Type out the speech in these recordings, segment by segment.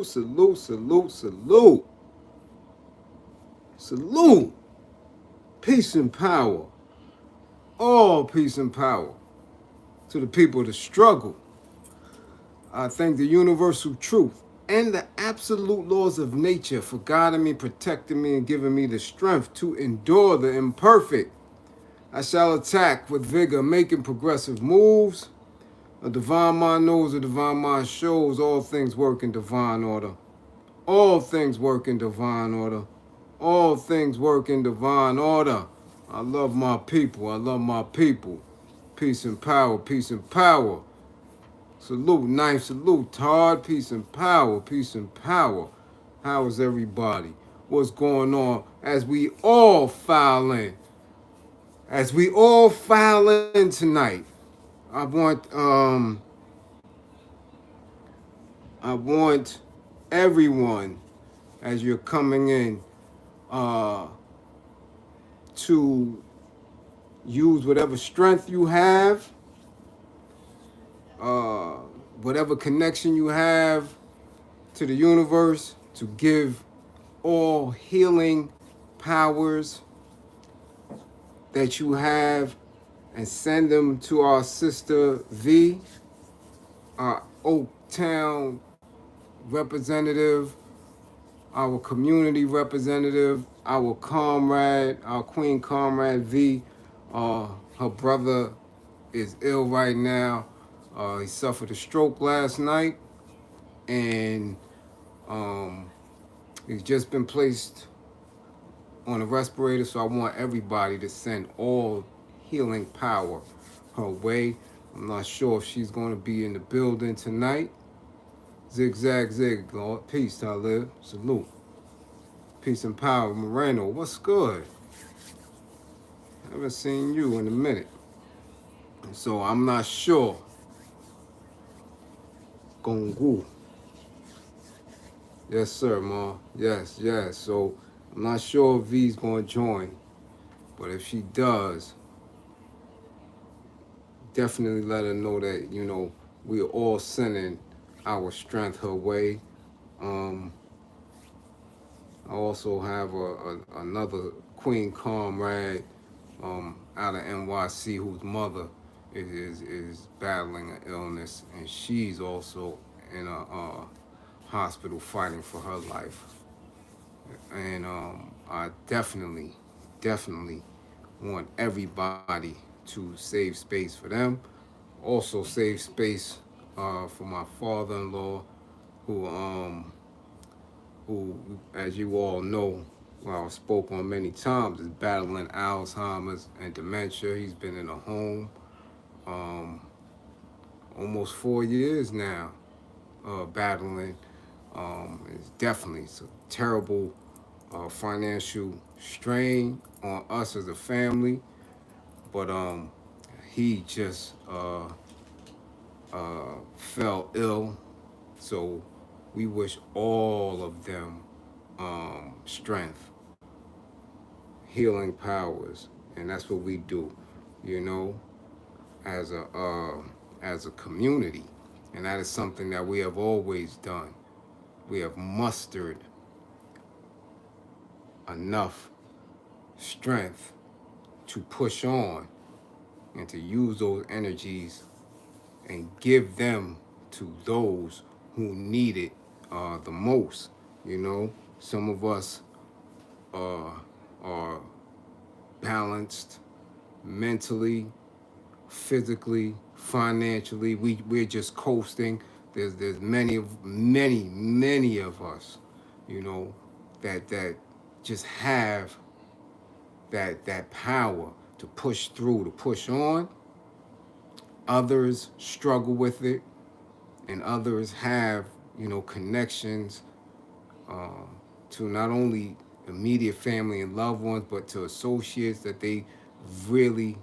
salute, salute, salute, salute. Peace and power. All peace and power to the people that struggle. I thank the universal truth and the absolute laws of nature for guiding me, protecting me, and giving me the strength to endure the imperfect. I shall attack with vigor, making progressive moves. A divine mind knows, a divine mind shows all things work in divine order. All things work in divine order. All things work in divine order. I love my people. I love my people. Peace and power. Peace and power. Salute, knife, salute, Todd. Peace and power. Peace and power. How is everybody? What's going on as we all file in? As we all file in tonight, I I want everyone as you're coming in uh, to use whatever strength you have, uh, whatever connection you have to the universe, to give all healing powers that you have and send them to our sister V, our Oaktown representative, our community representative, our comrade, our queen comrade V. Her brother is ill right now. He suffered a stroke last night, and um, he's just been placed on a respirator. So I want everybody to send all healing power her way. I'm not sure if she's going to be in the building tonight. Zigzag zig, Lord. Peace, Talib. Salute. Peace and power, Moreno. What's good? Haven't seen you in a minute. So I'm not sure. Gongu. Yes, sir, Ma. Yes, yes. So I'm not sure if V's going to join. But if she does, definitely let her know that, we're all sending our strength her way. Um, I also have another queen comrade out of NYC whose mother is battling an illness, and she's also in a hospital fighting for her life. And I definitely want everybody to save space for them. Also save space for my father-in-law, who who, as you all know, well, I've spoke on many times, is battling Alzheimer's and dementia. He's been in a home um, almost 4 years now, battling. It's a terrible financial strain on us as a family, but he just fell ill. So we wish all of them strength, healing powers, and that's what we do, you know, as a community, and that is something that we have always done. We have mustered enough strength to push on and to use those energies and give them to those who need it the most. You know, some of us are balanced mentally, physically, financially. We're just coasting. There's many of us, you know, that just have that power to push through, to push on. Others struggle with it, and others have, connections uh, to not only immediate family and loved ones, but to associates that they really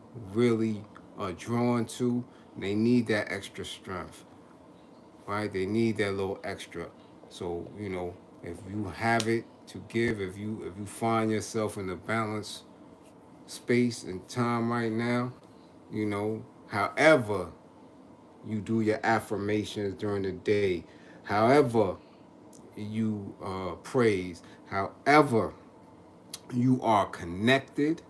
are drawn to. They need that extra strength, right? They need that little extra. So, if you have it to give, if you find yourself in a balanced space and time right now, however you do your affirmations during the day, however you praise. However, you are connected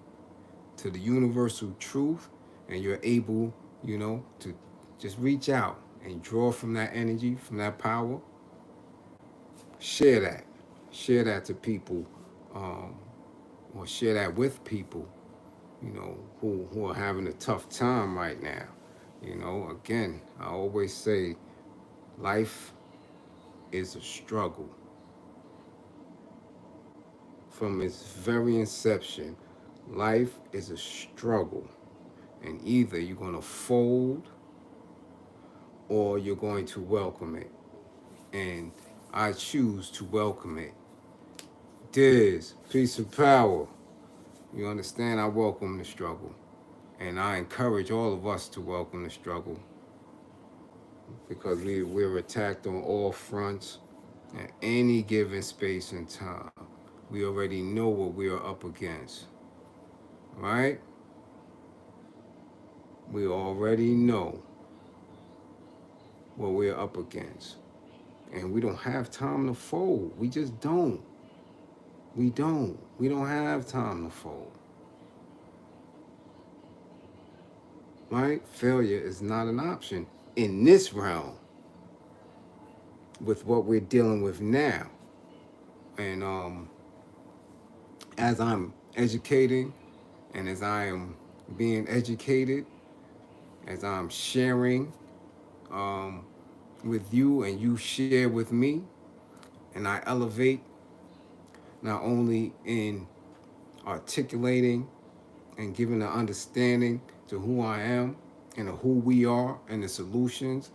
to the universal truth, and you're able, to just reach out and draw from that energy, from that power. Share that. Share that to people, um, or share that with people, who are having a tough time right now. Again, I always say life is a struggle. From its very inception, life is a struggle. And either you're going to fold or you're going to welcome it. And I choose to welcome it. Diz, peace and power. You understand? I welcome the struggle. And I encourage all of us to welcome the struggle, because we're attacked on all fronts at any given space and time. We already know what we are up against, right? We already know what we're up against. And we don't have time to fold. We just don't. We don't. We don't have time to fold. Right? Failure is not an option in this realm with what we're dealing with now. And as I'm educating and as I am being educated, as I'm sharing with you and you share with me, and I elevate not only in articulating and giving an understanding to who I am and who we are and the solutions,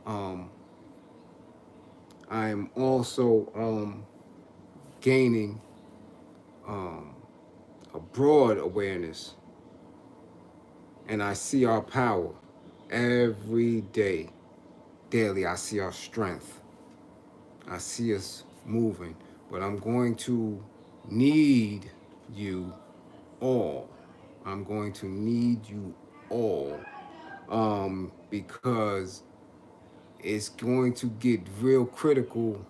I'm also gaining a broad awareness, and I see our power every day. Daily, I see our strength. I see us moving, but I'm going to need you all. I'm going to need you all, because it's going to get real critical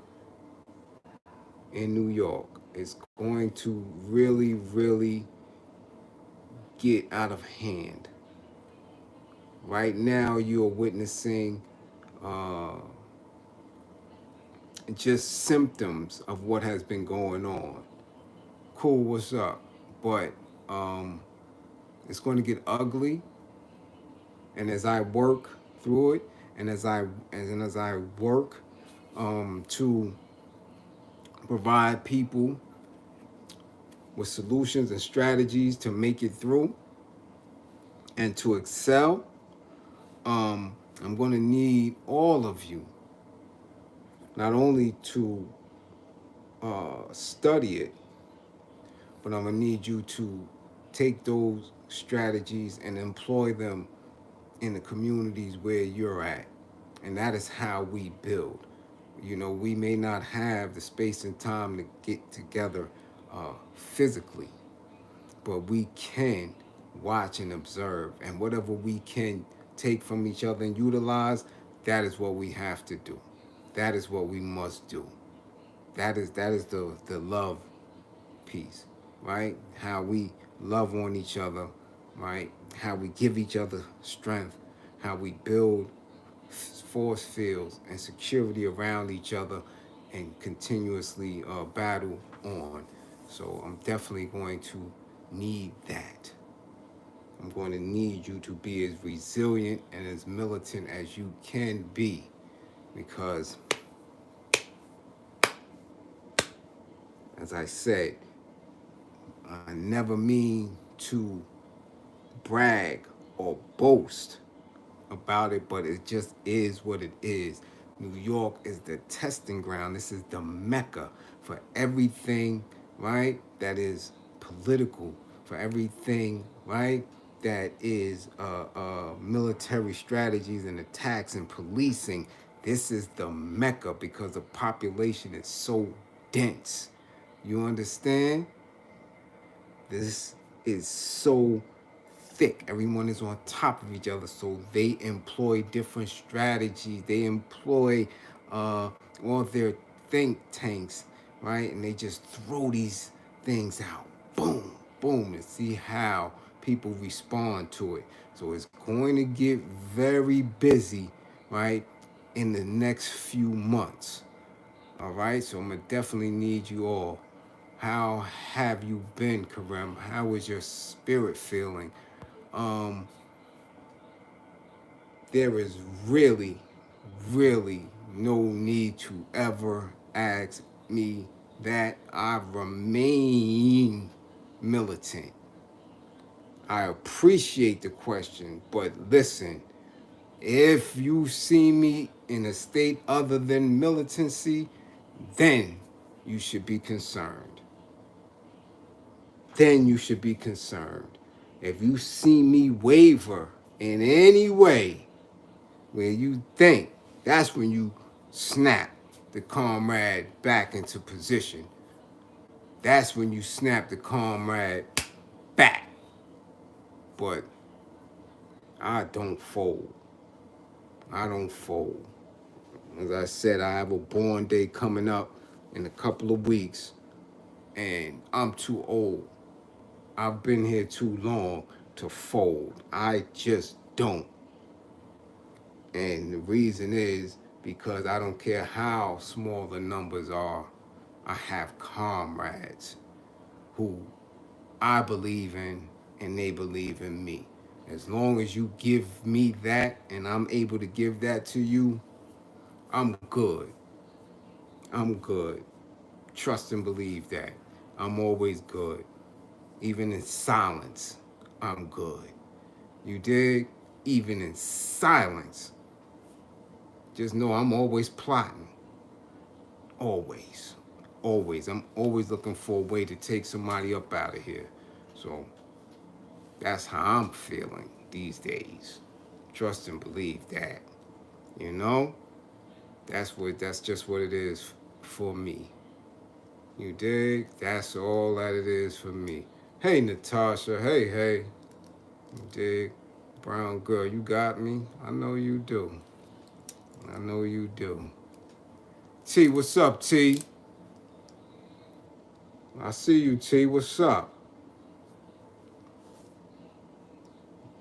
in New York. It's going to really, really get out of hand. Right now, you're witnessing just symptoms of what has been going on. Cool, what's up? But it's going to get ugly, and as I work through it, and as I work to provide people with solutions and strategies to make it through and to excel, I'm going to need all of you, not only to study it, but I'm going to need you to take those strategies and employ them in the communities where you're at. And that is how we build. We may not have the space and time to get together physically, but we can watch and observe. And whatever we can take from each other and utilize, that is what we have to do. That is what we must do. That is the love piece, right? How we love on each other, right? How we give each other strength, how we build force fields and security around each other and continuously battle on. So I'm definitely going to need that. I'm going to need you to be as resilient and as militant as you can be, because, as I said, I never mean to brag or boast about it, but it just is what it is. New York is the testing ground. This is the mecca for everything, right? That is political, for everything, right? That is military strategies and attacks and policing. This is the mecca because the population is so dense. You understand? This is so thick. Everyone is on top of each other, so they employ different strategies. They employ all their think tanks, right? And they just throw these things out, boom, boom, and see how people respond to it. So it's going to get very busy, right, in the next few months. All right, so I'm gonna definitely need you all. How have you been, Karim? How is your spirit feeling? Um, there is really, really no need to ever ask me that. I remain militant. I appreciate the question, but listen, if you see me in a state other than militancy, then you should be concerned. Then you should be concerned. If you see me waver in any way where you think, that's when you snap the comrade back into position. That's when you snap the comrade back. But I don't fold. I don't fold. As I said, I have a born day coming up in a couple of weeks, and I'm too old. I've been here too long to fold. I just don't. And the reason is because I don't care how small the numbers are, I have comrades who I believe in and they believe in me. As long as you give me that and I'm able to give that to you, I'm good. I'm good. Trust and believe that. I'm always good. Even in silence, I'm good. You dig? Even in silence. Just know I'm always plotting. Always. Always. I'm always looking for a way to take somebody up out of here. So that's how I'm feeling these days. Trust and believe that. You know? That's just what it is for me. You dig? That's all that it is for me. Hey Natasha, hey. You dig? Brown girl, you got me? I know you do. I know you do. T, what's up, T? I see you, T. What's up?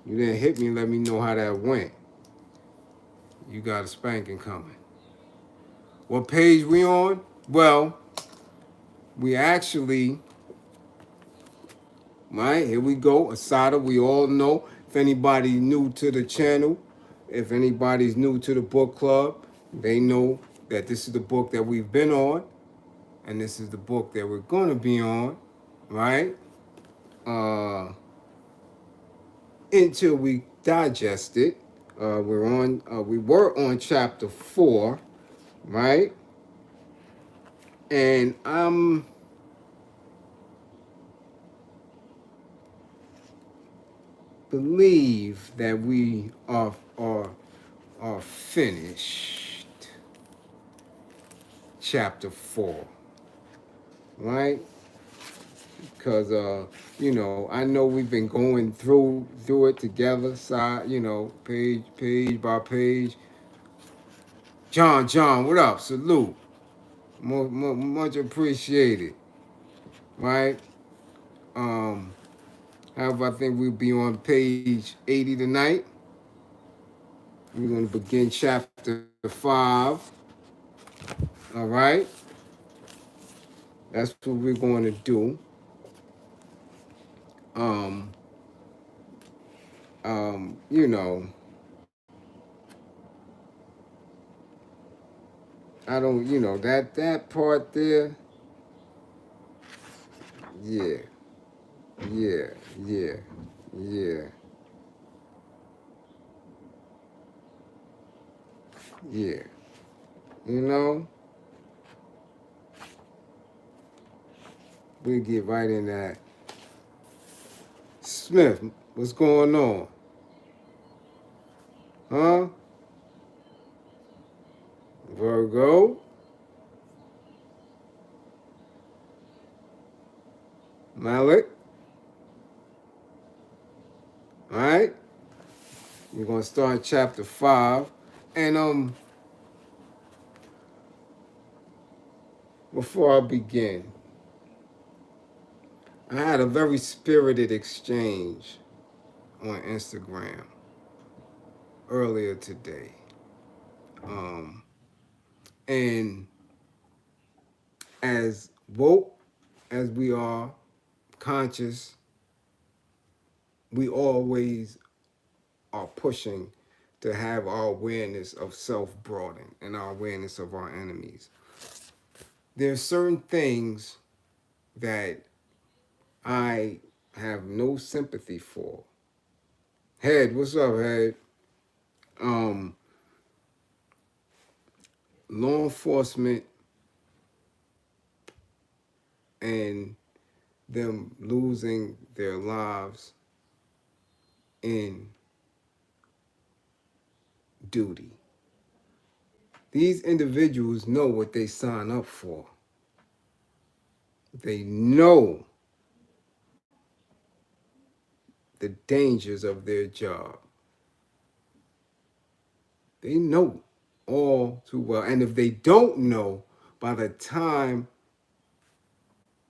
You didn't hit me and let me know how that went. You got a spanking coming. What page we on? Well, we actually, right, here we go. Assata, we all know. If anybody's new to the channel, if anybody's new to the book club, they know that this is the book that we've been on, and this is the book that we're going to be on, right? Until we digest it. We were on chapter 4, right? And believe that we are finished chapter 4, right? Because I know we've been going through it together, side, page by page. John, what up? Salute. Much appreciated, right? However, I think we'll be on page 80 tonight. We're going to begin chapter 5. All right? That's what we're going to do. You know, I don't, that part there, yeah, yeah, yeah, yeah, yeah. You know, we'll get right in that. Smith, what's going on? Huh? Virgo? Malik? All right? We're going to start chapter 5. And before I begin, I had a very spirited exchange on Instagram earlier today. Um, and as woke as we are, conscious, we always are pushing to have our awareness of self broaden and our awareness of our enemies. There's certain things that I have no sympathy for. Head, what's up, Head? Um, Law enforcement and them losing their lives in duty. These individuals know what they sign up for. They know the dangers of their job. They know all too well. And if they don't know, by the time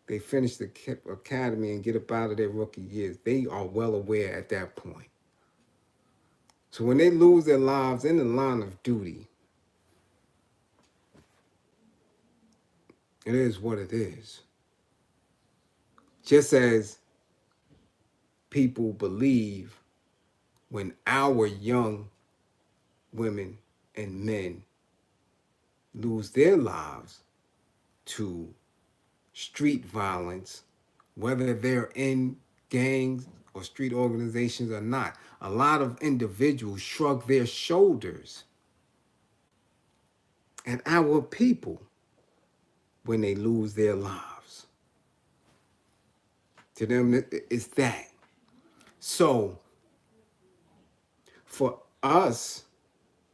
they finish the academy and get up out of their rookie years, they are well aware at that point. So when they lose their lives in the line of duty, it is what it is. Just as people believe when our young women and men lose their lives to street violence, whether they're in gangs or street organizations or not. A lot of individuals shrug their shoulders at our people when they lose their lives. To them, it's that. So, for us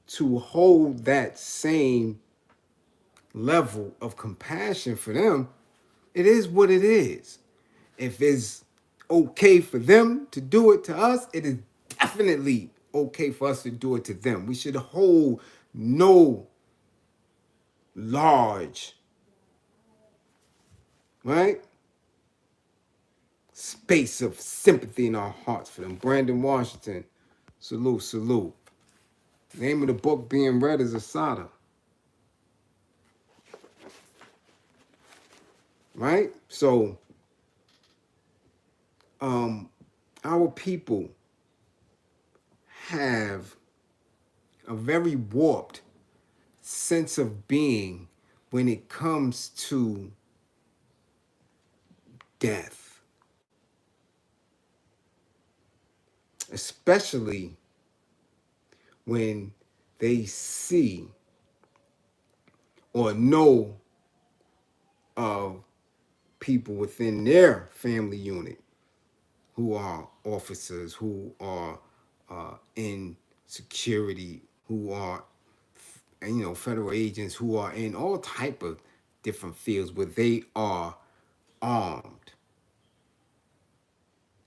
to hold that same level of compassion for them, it is what it is. If it's okay for them to do it to us, it is definitely okay for us to do it to them. We should hold no large, right, space of sympathy in our hearts for them. Brandon Washington, salute, salute. Name of the book being read is Assata. Right? So, our people have a very warped sense of being when it comes to death, especially when they see or know of people within their family unit who are officers, who are in security, who are, federal agents, who are in all type of different fields where they are armed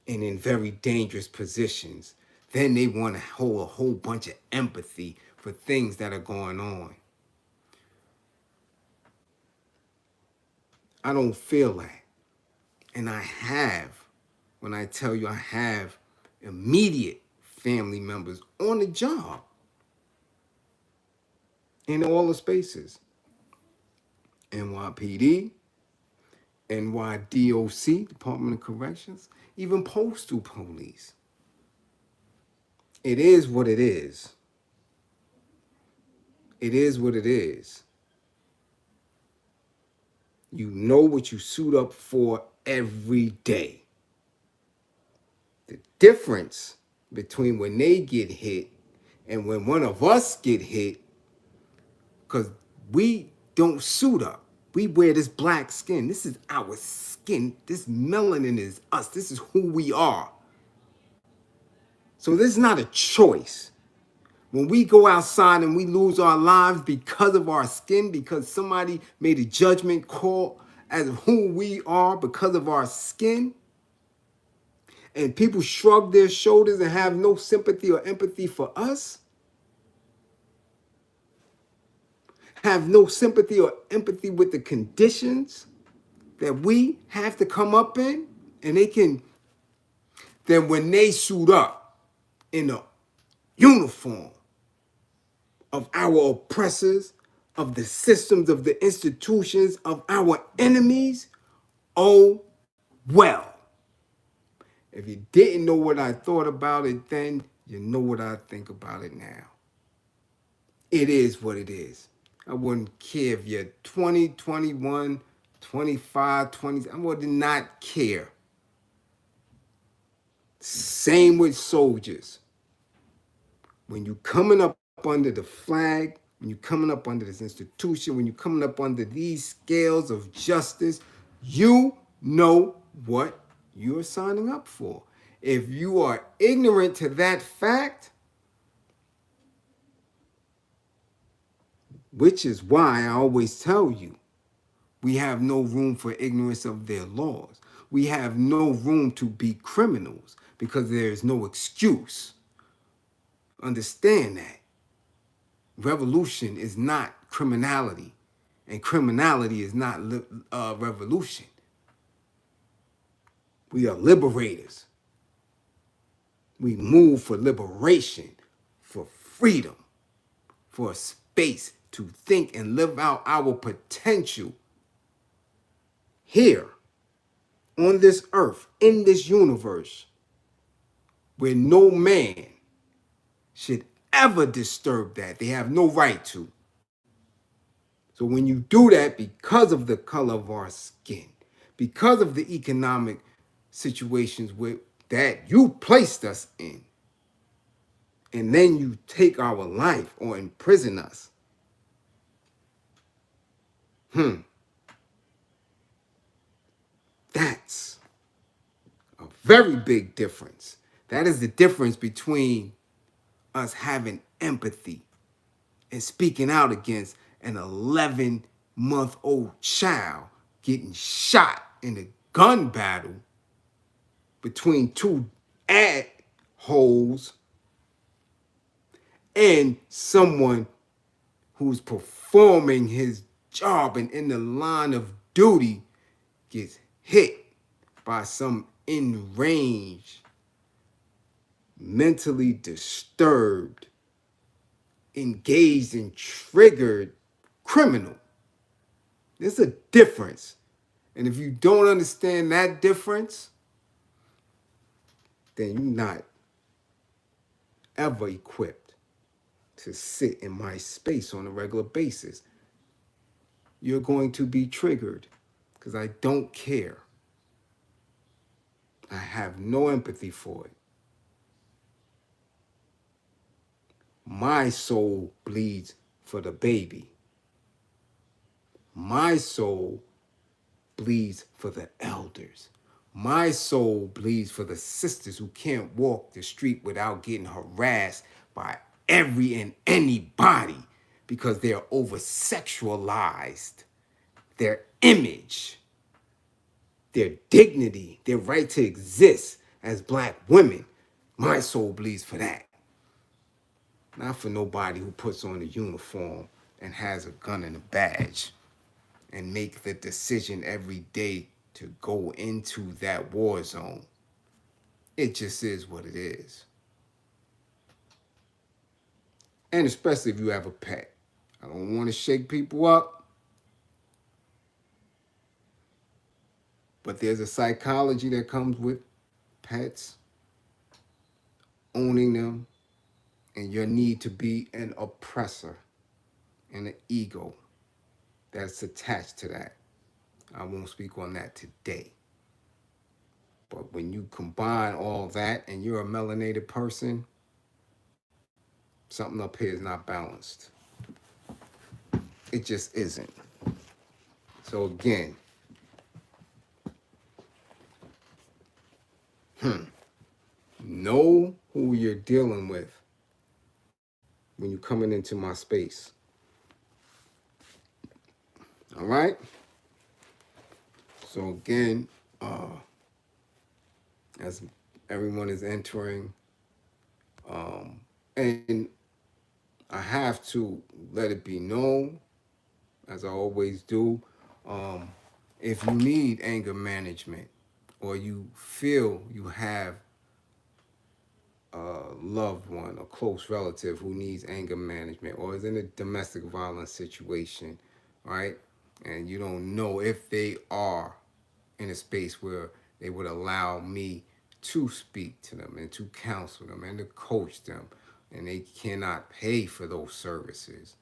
and in very dangerous positions. Then they want to hold a whole bunch of empathy for things that are going on. I don't feel that. And I have, when I tell you I have immediate family members on the job in all the spaces. NYPD, NYDOC, Department of Corrections, even postal police. It is what it is. It is what it is. You know what you suit up for every day. The difference between when they get hit and when one of us get hit, because we don't suit up. We wear this black skin. This is our skin. This melanin is us. This is who we are. So this is not a choice. When we go outside and we lose our lives because of our skin, because somebody made a judgment call as who we are because of our skin, and people shrug their shoulders and have no sympathy or empathy for us, have no sympathy or empathy with the conditions that we have to come up in, and they can, then when they suit up in a uniform of our oppressors, of the systems, of the institutions, of our enemies, oh well. If you didn't know what I thought about it then, you know what I think about it now. It is what it is. I wouldn't care if you're 20, 21, 25, 20. I would not care. Same with soldiers. When you're coming up under the flag, when you're coming up under this institution, when you're coming up under these scales of justice, you know what you're signing up for. If you are ignorant to that fact, which is why I always tell you, we have no room for ignorance of their laws. We have no room to be criminals because there is no excuse. Understand that. Revolution is not criminality, and criminality is not revolution. We are liberators. We move for liberation, for freedom, for a space to think and live out our potential here on this earth, in this universe, where no man should ever disturb that. They have no right to. So when you do that because of the color of our skin, because of the economic situations that you placed us in, and then you take our life or imprison us, that's a very big difference. That is the difference between us having empathy and speaking out against an 11-month-old child getting shot in a gun battle between two holes and someone who's performing his job and in the line of duty gets hit by some enraged, mentally disturbed, engaged and triggered criminal. There's a difference. And if you don't understand that difference, then you're not ever equipped to sit in my space on a regular basis. You're going to be triggered because I don't care. I have no empathy for it. My soul bleeds for the baby. My soul bleeds for the elders. My soul bleeds for the sisters who can't walk the street without getting harassed by every and anybody because they're over sexualized. Their image, their dignity, their right to exist as black women. My soul bleeds for that. Not for nobody who puts on a uniform and has a gun and a badge and make the decision every day to go into that war zone. It just is what it is. And especially if you have a pet. I don't want to shake people up, but there's a psychology that comes with pets, owning them, and your need to be an oppressor and an ego that's attached to that. I won't speak on that today. But when you combine all that and you're a melanated person, something up here is not balanced. It just isn't. So again, know who you're dealing with when you're coming into my space. All right? So again, as everyone is entering, and I have to let it be known as I always do. Um, if you need anger management, or you feel you have a loved one, a close relative who needs anger management, or is in a domestic violence situation, right? And you don't know if they are in a space where they would allow me to speak to them and to counsel them and to coach them, and they cannot pay for those services,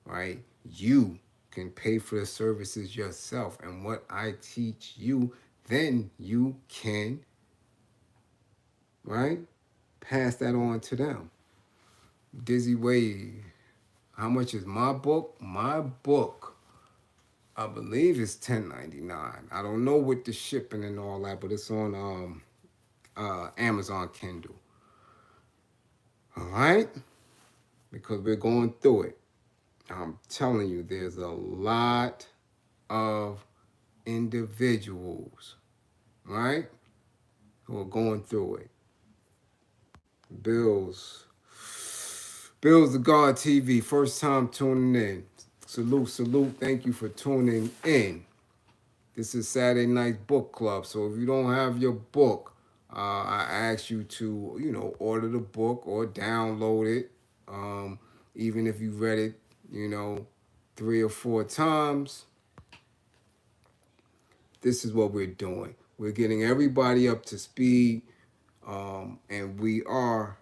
right? You can pay for the services yourself, and what I teach you, then you can, right, pass that on to them. Dizzy Wade, how much is my book? My book, I believe, is $10.99. I don't know with the shipping and all that, but it's on Amazon Kindle. All right, because we're going through it. I'm telling you, there's a lot of individuals, right, who are going through it. Bills, Bills the God TV, first time tuning in. Salute, salute. Thank you for tuning in. This is Saturday Night Book Club. So if you don't have your book, I ask you to, order the book or download it. Even if you read it, 3 or 4 times, this is what we're doing. We're getting everybody up to speed, and we are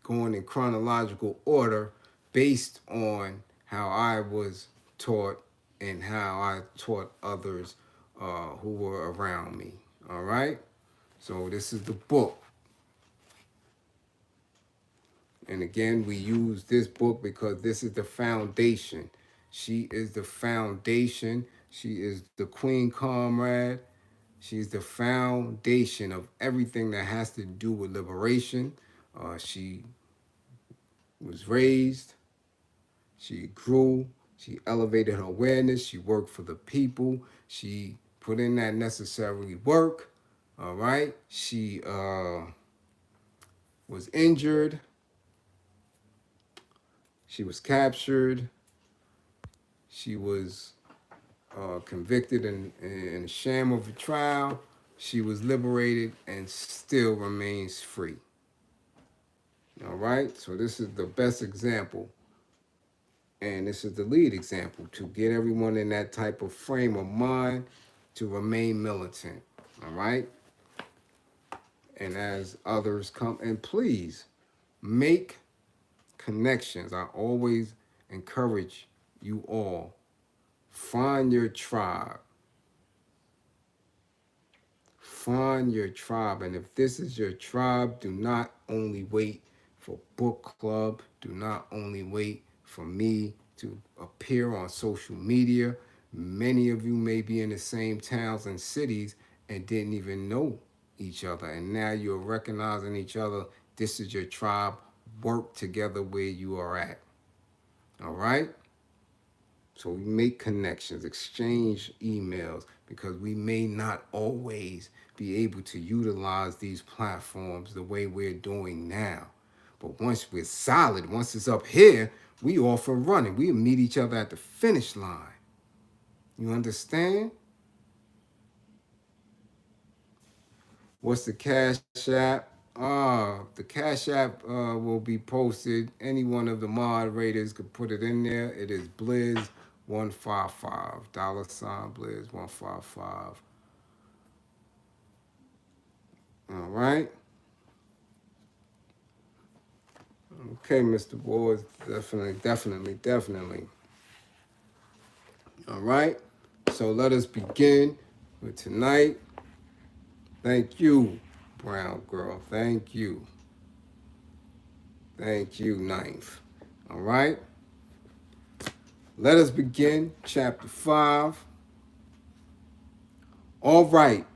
going in chronological order based on how I was taught and how I taught others who were around me. All right? So this is the book. And again, we use this book because this is the foundation. She is the foundation. She is the queen comrade. She's the foundation of everything that has to do with liberation. She was raised. She grew. She elevated her awareness. She worked for the people. She put in that necessary work. All right. She was injured. She was captured. She was convicted in a sham of a trial. She was liberated and still remains free. All right. So this is the best example. And this is the lead example to get everyone in that type of frame of mind to remain militant. All right. And as others come, and please make connections. I always encourage you all, find your tribe. Find your tribe. And if this is your tribe, do not only wait for book club. Do not only wait for me to appear on social media. Many of you may be in the same towns and cities and didn't even know each other. And now you're recognizing each other. This is your tribe. Work together where you are at. All right? So we make connections, exchange emails, because we may not always be able to utilize these platforms the way we're doing now. But once we're solid, once it's up here, we off and running. We meet each other at the finish line. You understand? What's the Cash App? The Cash App will be posted. Any one of the moderators could put it in there. It is Bliz 155. $Bliz 155. All right. Okay, Mr. Boys. Definitely. All right. So let us begin with tonight. Thank you, Brown Girl. Thank you. Thank you, Ninth. All right. Let us begin chapter 5. All right,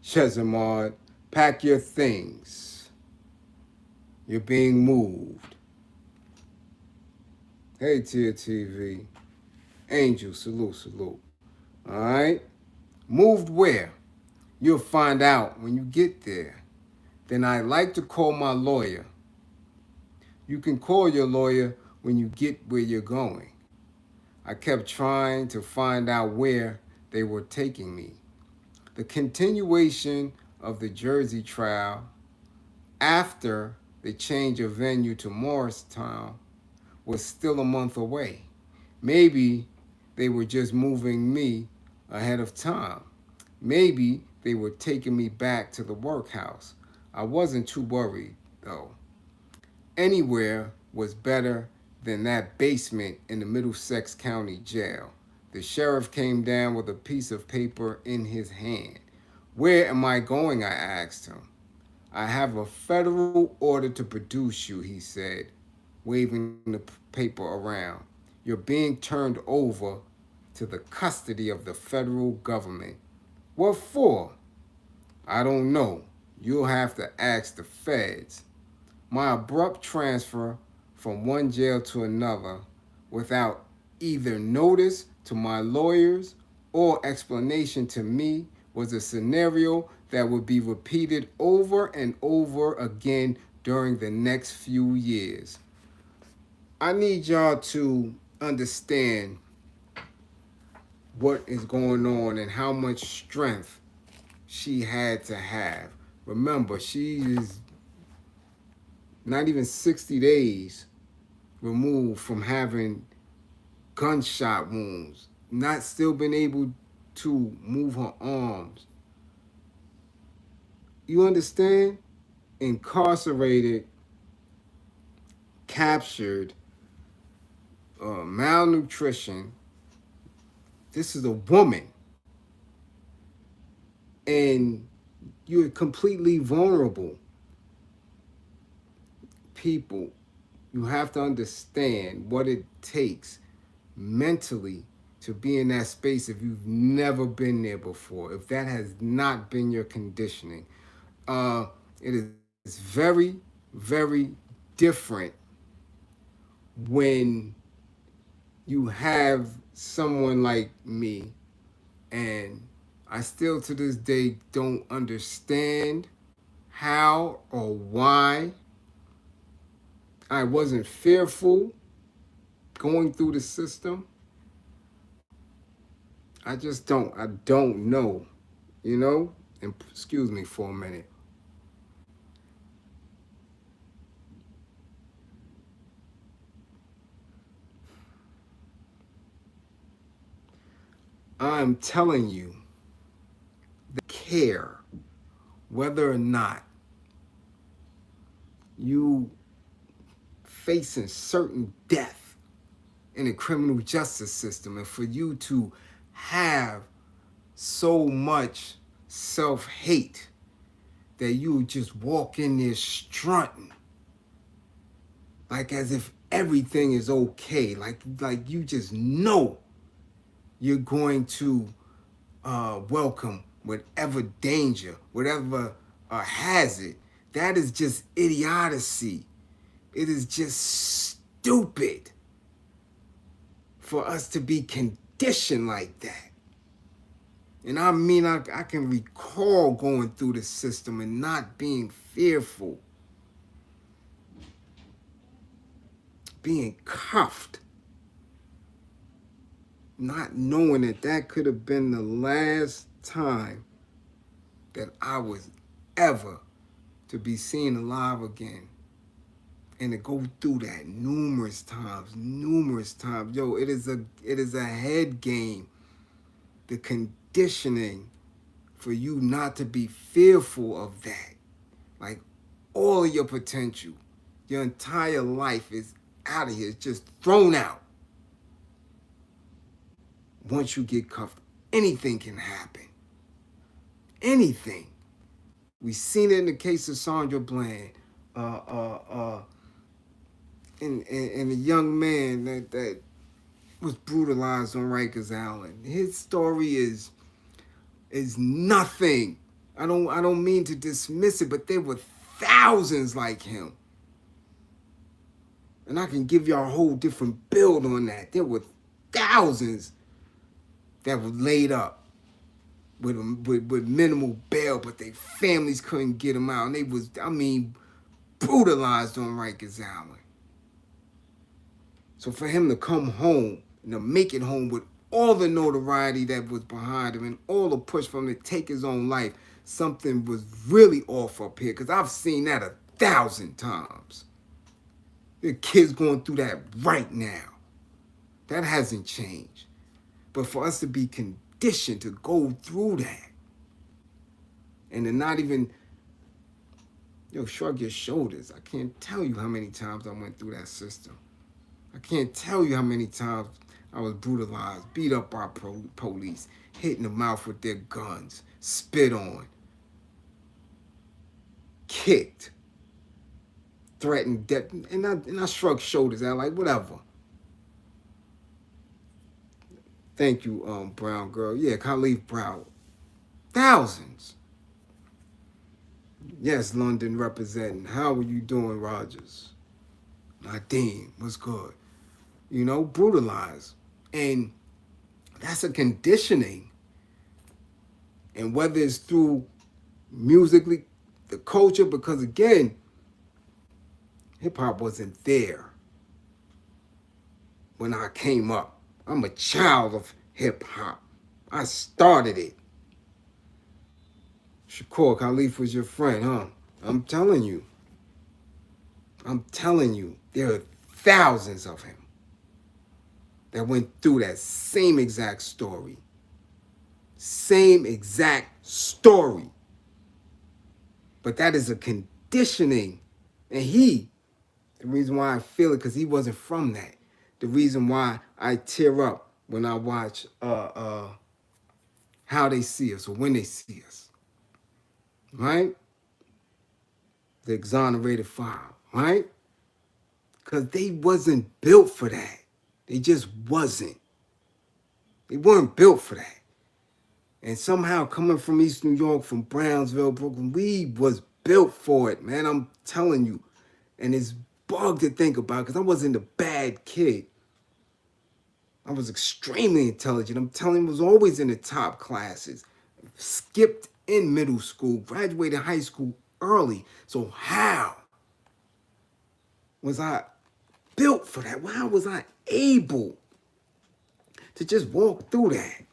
Shezamad, pack your things. You're being moved. Hey, Tier TV. Angel, salute. All right. Moved where? You'll find out when you get there. Then I'd like to call my lawyer. You can call your lawyer when you get where you're going. I kept trying to find out where they were taking me. The continuation of the Jersey trial after the change of venue to Morristown was still a month away. Maybe they were just moving me ahead of time. Maybe they were taking me back to the workhouse. I wasn't too worried, though. Anywhere was better than that basement in the Middlesex County Jail. The sheriff came down with a piece of paper in his hand. Where am I going? I asked him. I have a federal order to produce you, he said, waving the paper around. You're being turned over to the custody of the federal government. What for? I don't know. You'll have to ask the feds. My abrupt transfer from one jail to another without either notice to my lawyers or explanation to me was a scenario that would be repeated over and over again during the next few years. I need y'all to understand what is going on and how much strength she had to have. Remember, she is not even 60 days removed from having gunshot wounds, not still been able to move her arms. You understand? Incarcerated, captured, malnutrition. This is a woman. And you're completely vulnerable. People, you have to understand what it takes mentally to be in that space if you've never been there before, if that has not been your conditioning. It is very, very different when you have someone like me, and I still to this day don't understand how or why I wasn't fearful going through the system. I just don't. I don't know, you know? And excuse me for a minute. I'm telling you, the care whether or not you facing certain death in the criminal justice system, and for you to have so much self-hate that you just walk in there strutting like as if everything is okay, like you just know you're going to welcome whatever danger, whatever hazard. That is just idiocy. It is just stupid for us to be conditioned like that. And I mean, I can recall going through the system and not being fearful, being cuffed, not knowing that that could have been the last time that I was ever to be seen alive again. And to go through that numerous times. Yo, it is a head game. The conditioning for you not to be fearful of that. Like all of your potential, your entire life is out of here. It's just thrown out. Once you get cuffed, anything can happen. Anything. We've seen it in the case of Sandra Bland. And a young man that was brutalized on Rikers Island. His story is nothing. I don't mean to dismiss it, but there were thousands like him. And I can give y'all a whole different build on that. There were thousands that were laid up with minimal bail, but their families couldn't get them out. And they was, brutalized on Rikers Island. So for him to come home and to make it home with all the notoriety that was behind him and all the push from him to take his own life, something was really off up here, because I've seen that 1,000 times. The kids going through that right now. That hasn't changed. But for us to be conditioned to go through that and to not even, shrug your shoulders. I can't tell you how many times I went through that system. I can't tell you how many times I was brutalized, beat up by police, hit in the mouth with their guns, spit on, kicked, threatened death. And I shrugged shoulders. I like, whatever. Thank you, Brown girl. Yeah, Khalif Brown. Thousands. Yes, London representing. How are you doing, Rogers? Nadine, what's good? Brutalized. And that's a conditioning. And whether it's through musically, the culture, because again, hip hop wasn't there when I came up. I'm a child of hip hop. I started it. Shakur Khalif was your friend, huh? I'm telling you. There are thousands of him that went through that same exact story. Same exact story. But that is a conditioning. And the reason why I feel it, because he wasn't from that. The reason why I tear up when I watch How They See Us or When They See Us. Right? The exonerated file. Right? Because they wasn't built for that. They just wasn't. They weren't built for that. And somehow coming from East New York, from Brownsville, Brooklyn, we was built for it, man. I'm telling you. And it's bug to think about, because I wasn't a bad kid. I was extremely intelligent. I'm telling you, I was always in the top classes. Skipped in middle school, graduated high school early. So how was I built for that? How was I able to just walk through that?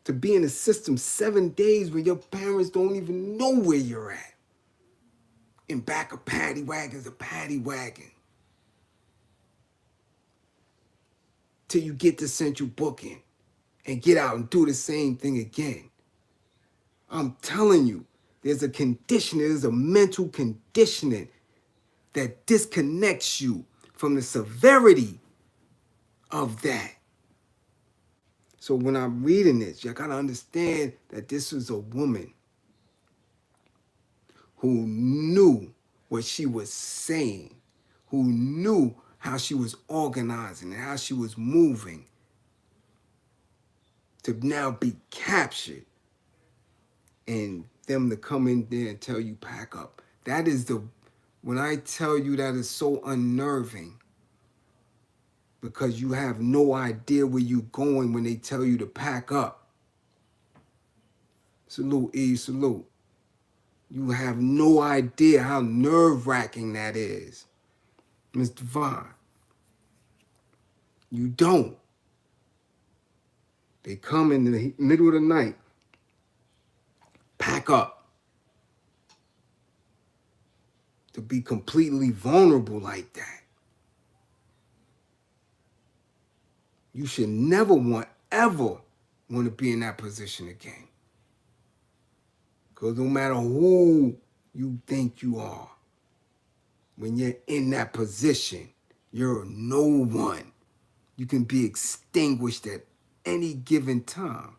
To be in the system 7 days when your parents don't even know where you're at. In back of paddy wagons, a paddy wagon. Till you get to central booking and get out and do the same thing again. I'm telling you, there's a mental conditioning that disconnects you from the severity of that. So when I'm reading this, you gotta understand that this was a woman who knew what she was saying, who knew how she was organizing and how she was moving, to now be captured and them to come in there and tell you pack up. When I tell you, that is so unnerving, because you have no idea where you're going when they tell you to pack up. Salute, E, salute. You have no idea how nerve-wracking that is, Ms. Devon. You don't. They come in the middle of the night, pack up. To be completely vulnerable like that. You should never ever want to be in that position again. Because no matter who you think you are, when you're in that position, you're no one. You can be extinguished at any given time.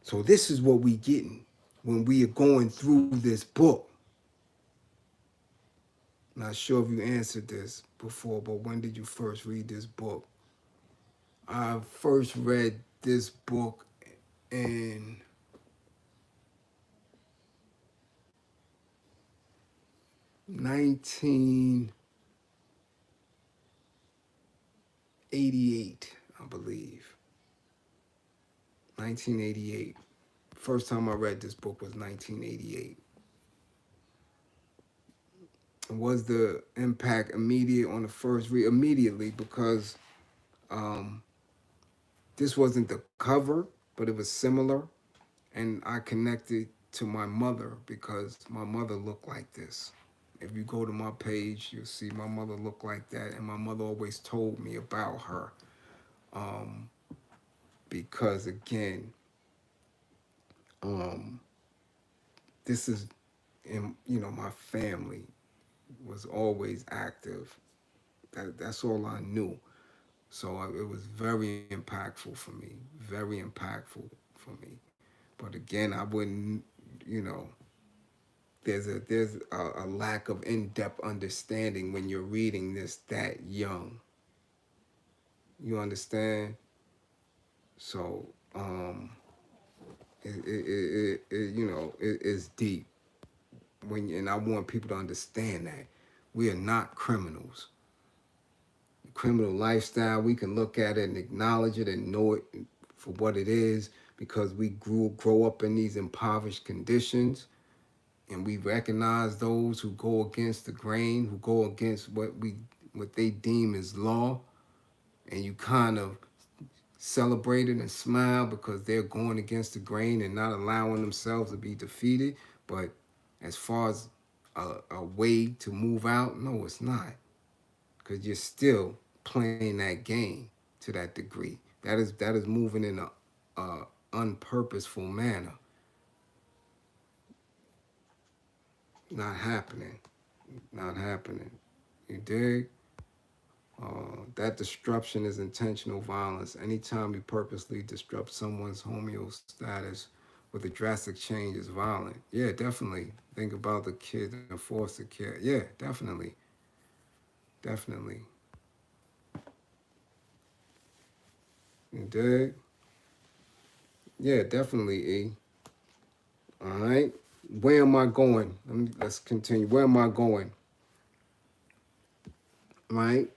So this is what we getting when we are going through this book. Not sure if you answered this before, but when did you first read this book? I first read this book in 1988, I believe. 1988. First time I read this book was 1988. Was the impact immediate on the first read? Immediately, because um, this wasn't the cover, but it was similar, and I connected to my mother because my mother looked like this. If you go to my page, you'll see my mother looked like that, and my mother always told me about her. Um, because again, um, this is, in, my family was always active. That's all I knew. So it was very impactful for me, very impactful for me. But again, I wouldn't, you know, there's a lack of in-depth understanding when you're reading this that young. You understand? So it's deep. And I want people to understand that we are not criminals. Criminal lifestyle, we can look at it and acknowledge it and know it for what it is because we grow up in these impoverished conditions, and we recognize those who go against the grain, who go against what they deem as law, and you kind of celebrate it and smile because they're going against the grain and not allowing themselves to be defeated. But as far as a way to move out, no, it's not, because you're still playing that game to that degree. That is moving in a unpurposeful manner. Not happening. Not happening. You dig? That disruption is intentional violence. Anytime you purposely disrupt someone's homeostasis with a drastic change is violent. Yeah, definitely. Think about the kid in foster care. Yeah, definitely. Definitely. You dig? Yeah, definitely, E. All right. Where am I going? Let's continue. Where am I going? Right?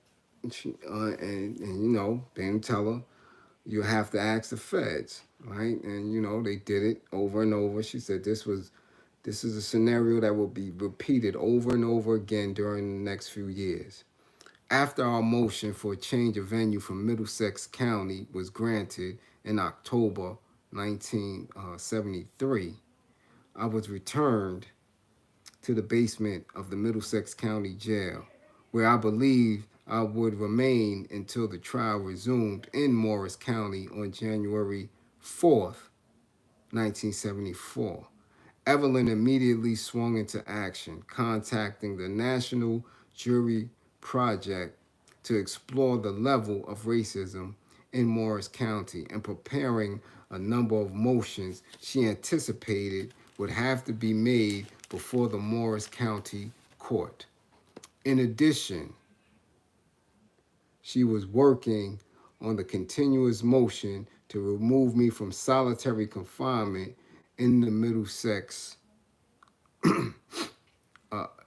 And then tell her you have to ask the feds, right? And they did it over and over. She said this is a scenario that will be repeated over and over again during the next few years. After our motion for a change of venue from Middlesex County was granted in October 1973, I was returned to the basement of the Middlesex County Jail, where I believed I would remain until the trial resumed in Morris County on January 4th, 1974. Evelyn immediately swung into action, contacting the National Jury Project to explore the level of racism in Morris County and preparing a number of motions she anticipated would have to be made before the Morris County Court. In addition, she was working on the continuous motion to remove me from solitary confinement in the Middlesex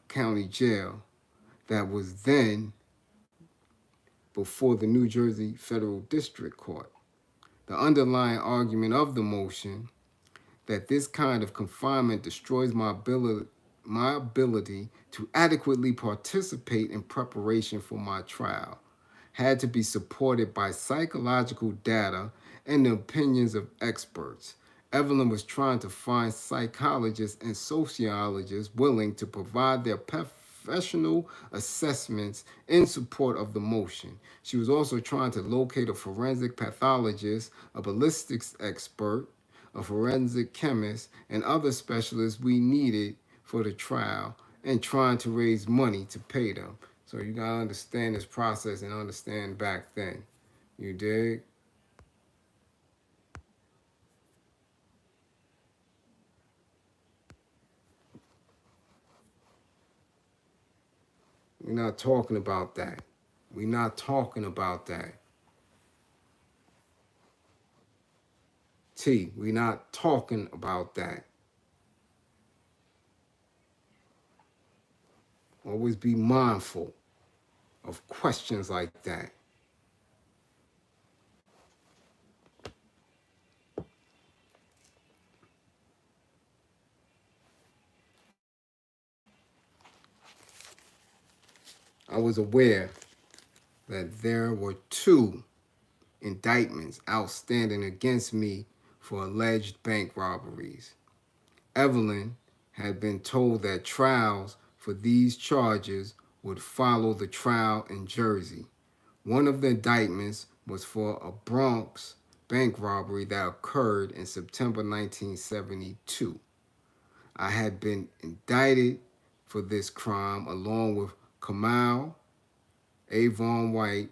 County Jail that was then before the New Jersey Federal District Court. The underlying argument of the motion that this kind of confinement destroys my ability to adequately participate in preparation for my trial had to be supported by psychological data and the opinions of experts. Evelyn was trying to find psychologists and sociologists willing to provide their professional assessments in support of the motion. She was also trying to locate a forensic pathologist, a ballistics expert, a forensic chemist, and other specialists we needed for the trial, and trying to raise money to pay them. So you gotta understand this process and understand back then. You dig? We're not talking about that. We're not talking about that. T, we're not talking about that. Always be mindful of questions like that. I was aware that there were two indictments outstanding against me for alleged bank robberies. Evelyn had been told that trials for these charges would follow the trial in Jersey. One of the indictments was for a Bronx bank robbery that occurred in September 1972. I had been indicted for this crime along with Kamal, Avon White,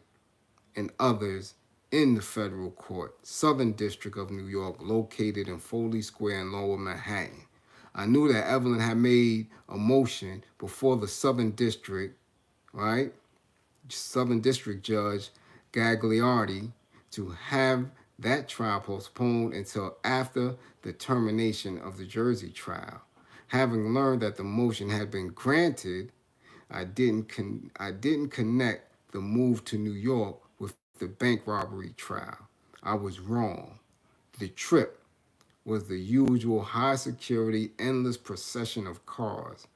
and others in the federal court, Southern District of New York, located in Foley Square in Lower Manhattan. I knew that Evelyn had made a motion before the Southern District, right? Southern District Judge Gagliardi to have that trial postponed until after the termination of the Jersey trial. Having learned that the motion had been granted, I didn't connect the move to New York with the bank robbery trial. I was wrong. The trip was the usual high security, endless procession of cars.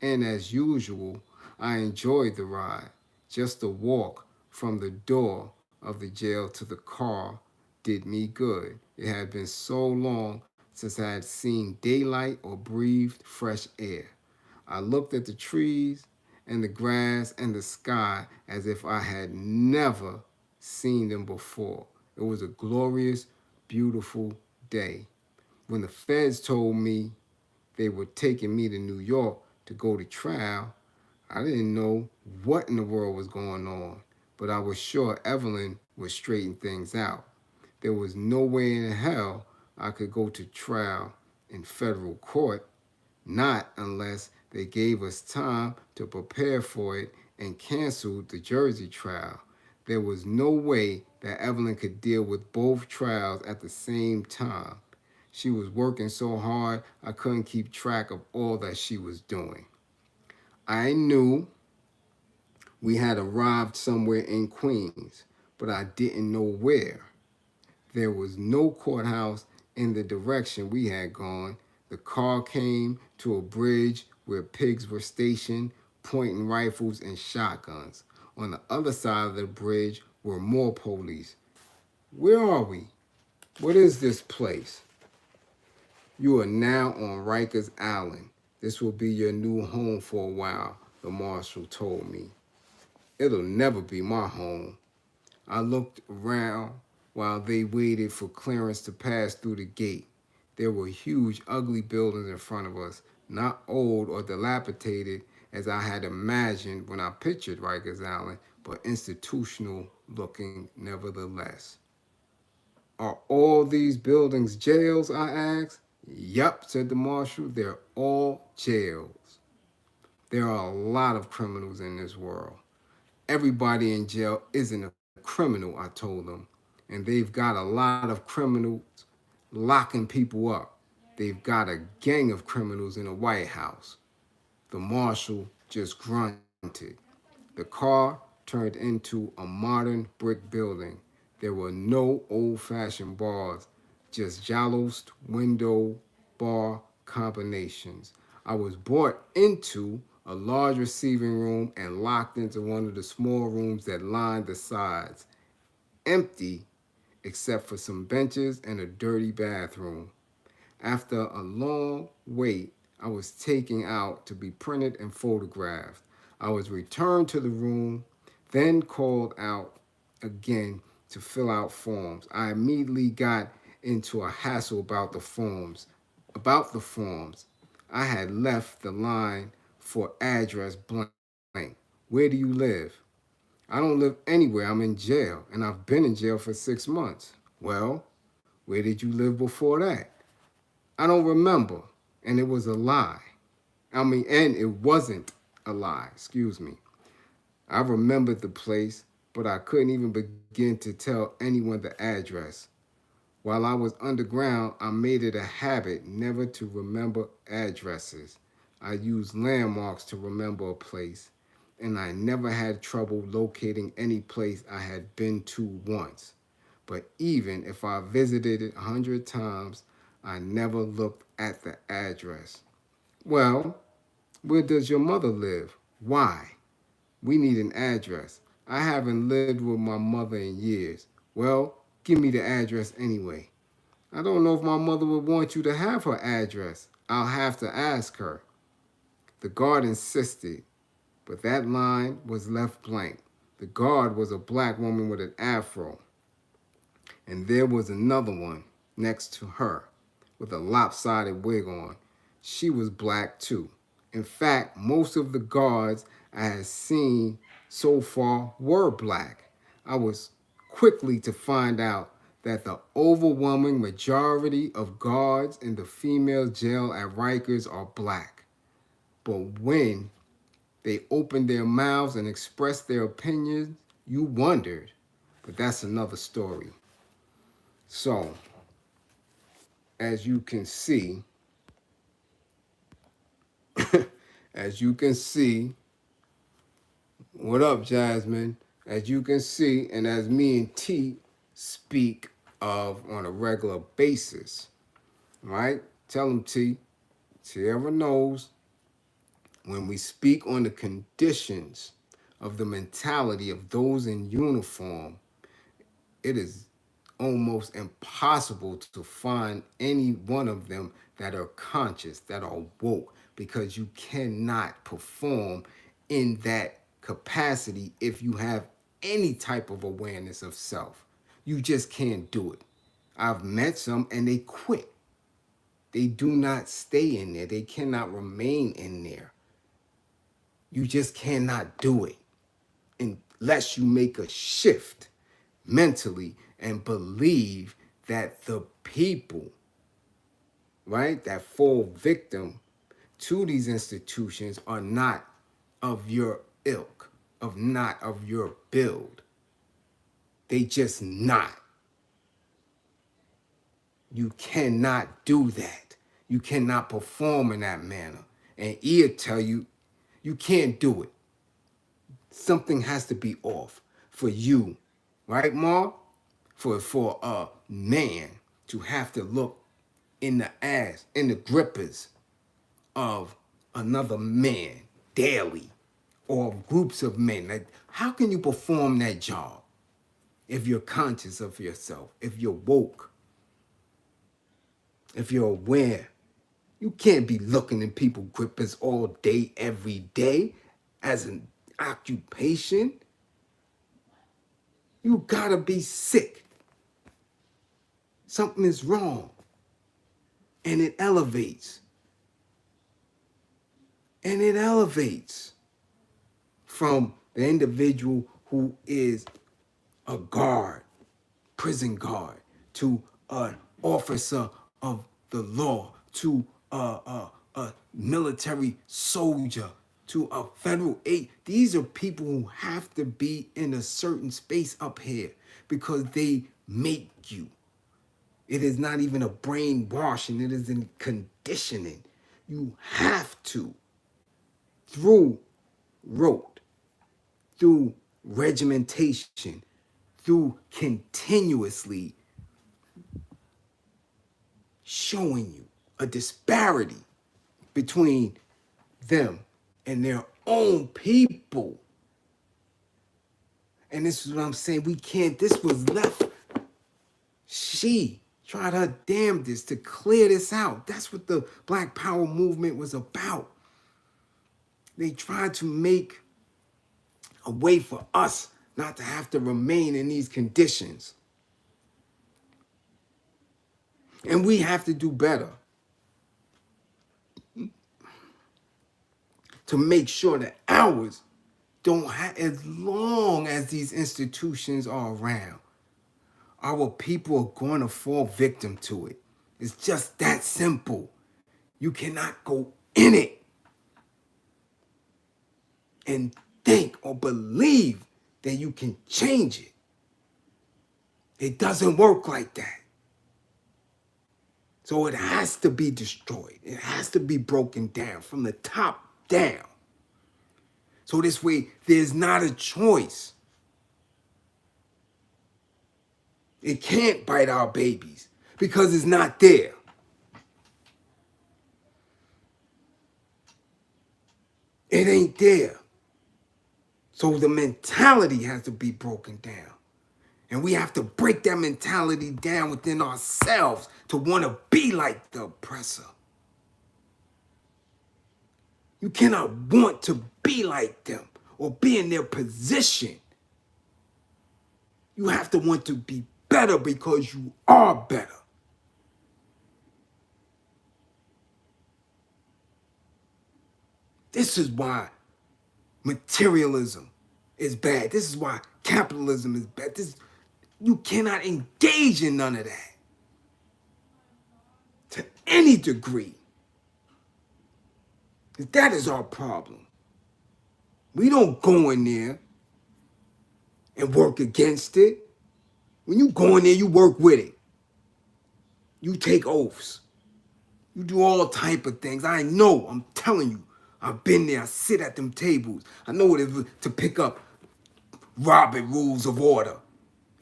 And as usual, I enjoyed the ride. Just the walk from the door of the jail to the car did me good. It had been so long since I had seen daylight or breathed fresh air. I looked at the trees and the grass and the sky as if I had never seen them before. It was a glorious, beautiful day. When the feds told me they were taking me to New York to go to trial, I didn't know what in the world was going on, but I was sure Evelyn would straighten things out. There was no way in hell I could go to trial in federal court, not unless they gave us time to prepare for it and canceled the Jersey trial. There was no way that Evelyn could deal with both trials at the same time. She was working so hard I couldn't keep track of all that she was doing. I knew we had arrived somewhere in Queens, but I didn't know where. There was no courthouse in the direction we had gone. The car came to a bridge where pigs were stationed, pointing rifles and shotguns. On the other side of the bridge were more police. Where are we? What is this place? You are now on Rikers Island. This will be your new home for a while, the marshal told me. It'll never be my home. I looked around while they waited for clearance to pass through the gate. There were huge, ugly buildings in front of us, not old or dilapidated as I had imagined when I pictured Rikers Island, but institutional looking nevertheless. Are all these buildings jails? I asked. Yup, said the marshal. They're all jails. There are a lot of criminals in this world. Everybody in jail isn't a criminal, I told them. And they've got a lot of criminals locking people up. They've got a gang of criminals in the White House. The marshal just grunted. The car turned into a modern brick building. There were no old-fashioned bars, just jaloused window bar combinations. I was brought into a large receiving room and locked into one of the small rooms that lined the sides, empty except for some benches and a dirty bathroom. After a long wait, I was taken out to be printed and photographed. I was returned to the room, then called out again to fill out forms. I immediately got into a hassle about the forms. I had left the line for address blank. Where do you live? I don't live anywhere. I'm in jail, and I've been in jail for 6 months. Well, where did you live before that? I don't remember, and it was a lie. And it wasn't a lie, excuse me. I remembered the place, but I couldn't even begin to tell anyone the address. While I was underground, I made it a habit never to remember addresses. I used landmarks to remember a place, and I never had trouble locating any place I had been to once. But even if I visited it 100 times, I never looked at the address. Well, where does your mother live? Why? We need an address. I haven't lived with my mother in years. Well, give me the address anyway. I don't know if my mother would want you to have her address. I'll have to ask her. The guard insisted, but that line was left blank. The guard was a black woman with an afro, and there was another one next to her with a lopsided wig on. She was black too. In fact, most of the guards I had seen so far were black. I was quickly to find out that the overwhelming majority of guards in the female jail at Rikers are black. But when they opened their mouths and expressed their opinions, you wondered. But that's another story. So, as you can see, as you can see, what up, Jasmine? As you can see, and as me and T speak of on a regular basis, right? Tell them, T. Tierra knows when we speak on the conditions of the mentality of those in uniform, it is almost impossible to find any one of them that are conscious, that are woke, because you cannot perform in that capacity if you have any type of awareness of self. You just can't do it. I've met some and they quit. They do not stay in there. They cannot remain in there. You just cannot do it unless you make a shift mentally and believe that the people, right, that fall victim to these institutions are not of your ilk, not of your build. They just not. You cannot do that. You cannot perform in that manner. And he'll tell you, you can't do it. Something has to be off for you, right, Ma? For a man to have to look in the ass, in the grippers of another man daily, or groups of men. Like, how can you perform that job if you're conscious of yourself, if you're woke, if you're aware? You can't be looking in people grippers all day, every day as an occupation. You gotta be sick. Something is wrong. And it elevates. And it elevates from the individual who is a guard, prison guard, to an officer of the law, to a military soldier, to a federal aid. These are people who have to be in a certain space up here because they make you. It is not even a brainwashing, it is in conditioning. You have to, through rote, through regimentation, through continuously showing you a disparity between them and their own people. And this is what I'm saying. We can't, this was left. She tried her damnedest to clear this out. That's what the Black Power movement was about. They tried to make a way for us not to have to remain in these conditions. And we have to do better to make sure that ours don't have, as long as these institutions are around, our people are going to fall victim to it. It's just that simple. You cannot go in it and think or believe that you can change it. It doesn't work like that. So it has to be destroyed. It has to be broken down from the top down. So this way, there's not a choice. It can't bite our babies because it's not there. It ain't there. So the mentality has to be broken down. And we have to break that mentality down within ourselves to want to be like the oppressor. You cannot want to be like them or be in their position. You have to want to be better because you are better. This is why materialism is bad. This is why capitalism is bad. You cannot engage in none of that to any degree. That is our problem. We don't go in there and work against it. When you go in there, you work with it. You take oaths. You do all type of things. I know, I'm telling you. I've been there. I sit at them tables. I know what it is to pick up Robert rules of order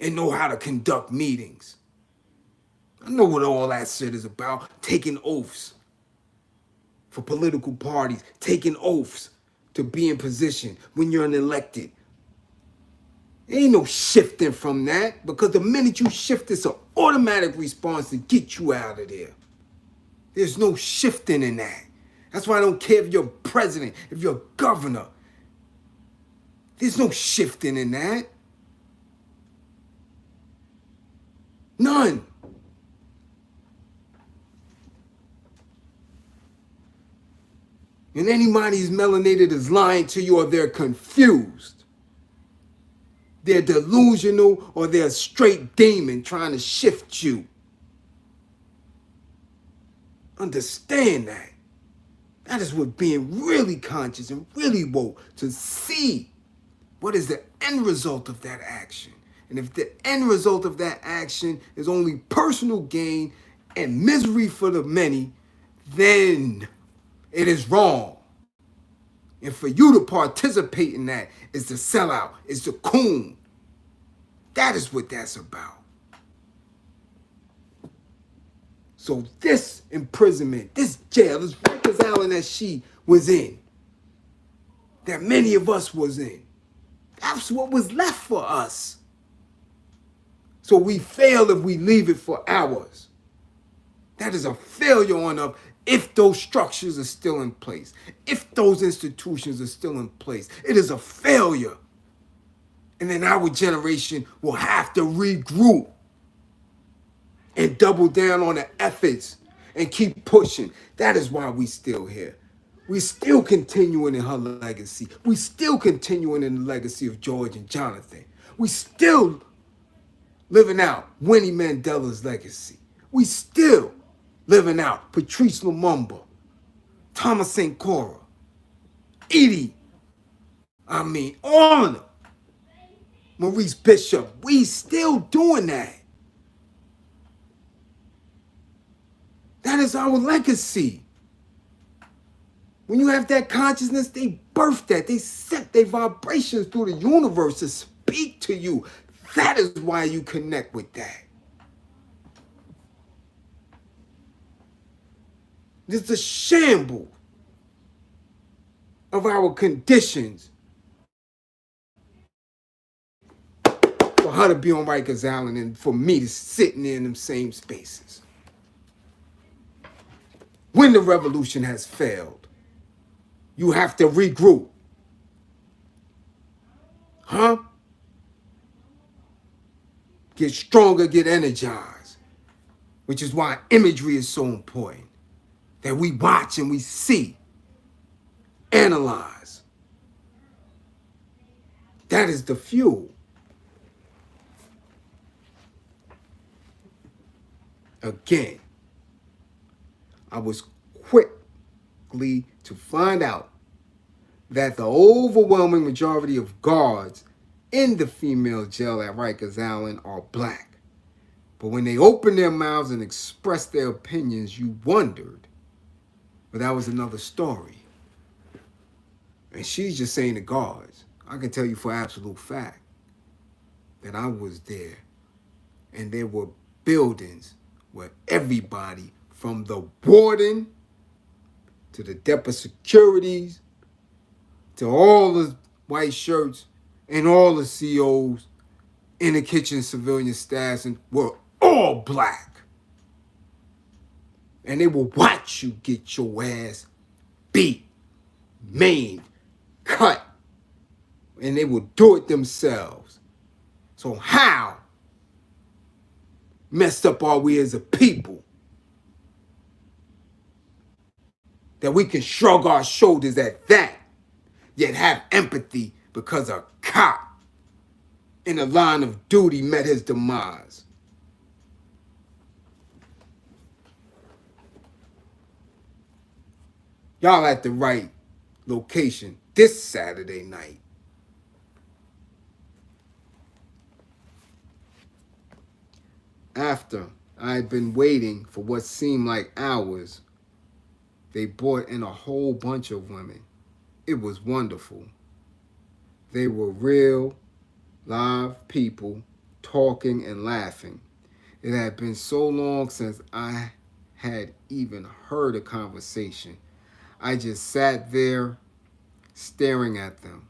and know how to conduct meetings. I know what all that shit is about. Taking oaths for political parties. Taking oaths to be in position when you're an elected. There ain't no shifting from that, because the minute you shift, it's an automatic response to get you out of there. There's no shifting in that. That's why I don't care if you're president, if you're governor. There's no shifting in that. None. And anybody who's melanated is lying to you, or they're confused. They're delusional, or they're a straight demon trying to shift you. Understand that. That is what being really conscious and really woke, to see what is the end result of that action. And if the end result of that action is only personal gain and misery for the many, then it is wrong. And for you to participate in that is the sellout, is the coon. That is what that's about. So this imprisonment, this jail, this Rikers Island that she was in, that many of us was in, that's what was left for us. So we fail if we leave it for hours. That is a failure on us if those structures are still in place, if those institutions are still in place. It is a failure. And then our generation will have to regroup and double down on the efforts and keep pushing. That is why we still here. We still continuing in her legacy. We still continuing in the legacy of George and Jonathan. We still living out Winnie Mandela's legacy. We still living out Patrice Lumumba, Thomas St. Cora, Edie, all of them. Maurice Bishop. We still doing that. That is our legacy. When you have that consciousness, they birth that. They set their vibrations through the universe to speak to you. That is why you connect with that. It's a shamble of our conditions for her to be on Rikers Island and for me to sit in them same spaces. When the revolution has failed, you have to regroup. Get stronger, get energized. Which is why imagery is so important. That we watch and we see. Analyze. That is the fuel. Again, I was quickly to find out that the overwhelming majority of guards in the female jail at Rikers Island are black. But when they opened their mouths and expressed their opinions, you wondered. But that was another story. And she's just saying the guards. I can tell you for absolute fact that I was there, and there were buildings where everybody, from the warden to the depot securities to all the white shirts, and all the COs in the kitchen civilian staffs and were all black. And they will watch you get your ass beat, maimed, cut. And they will do it themselves. So how messed up are we as a people that we can shrug our shoulders at that, yet have empathy because a cop in the line of duty met his demise? Y'all at the right location this Saturday night. After I had been waiting for what seemed like hours, they brought in a whole bunch of women. It was wonderful. They were real, live people talking and laughing. It had been so long since I had even heard a conversation. I just sat there staring at them.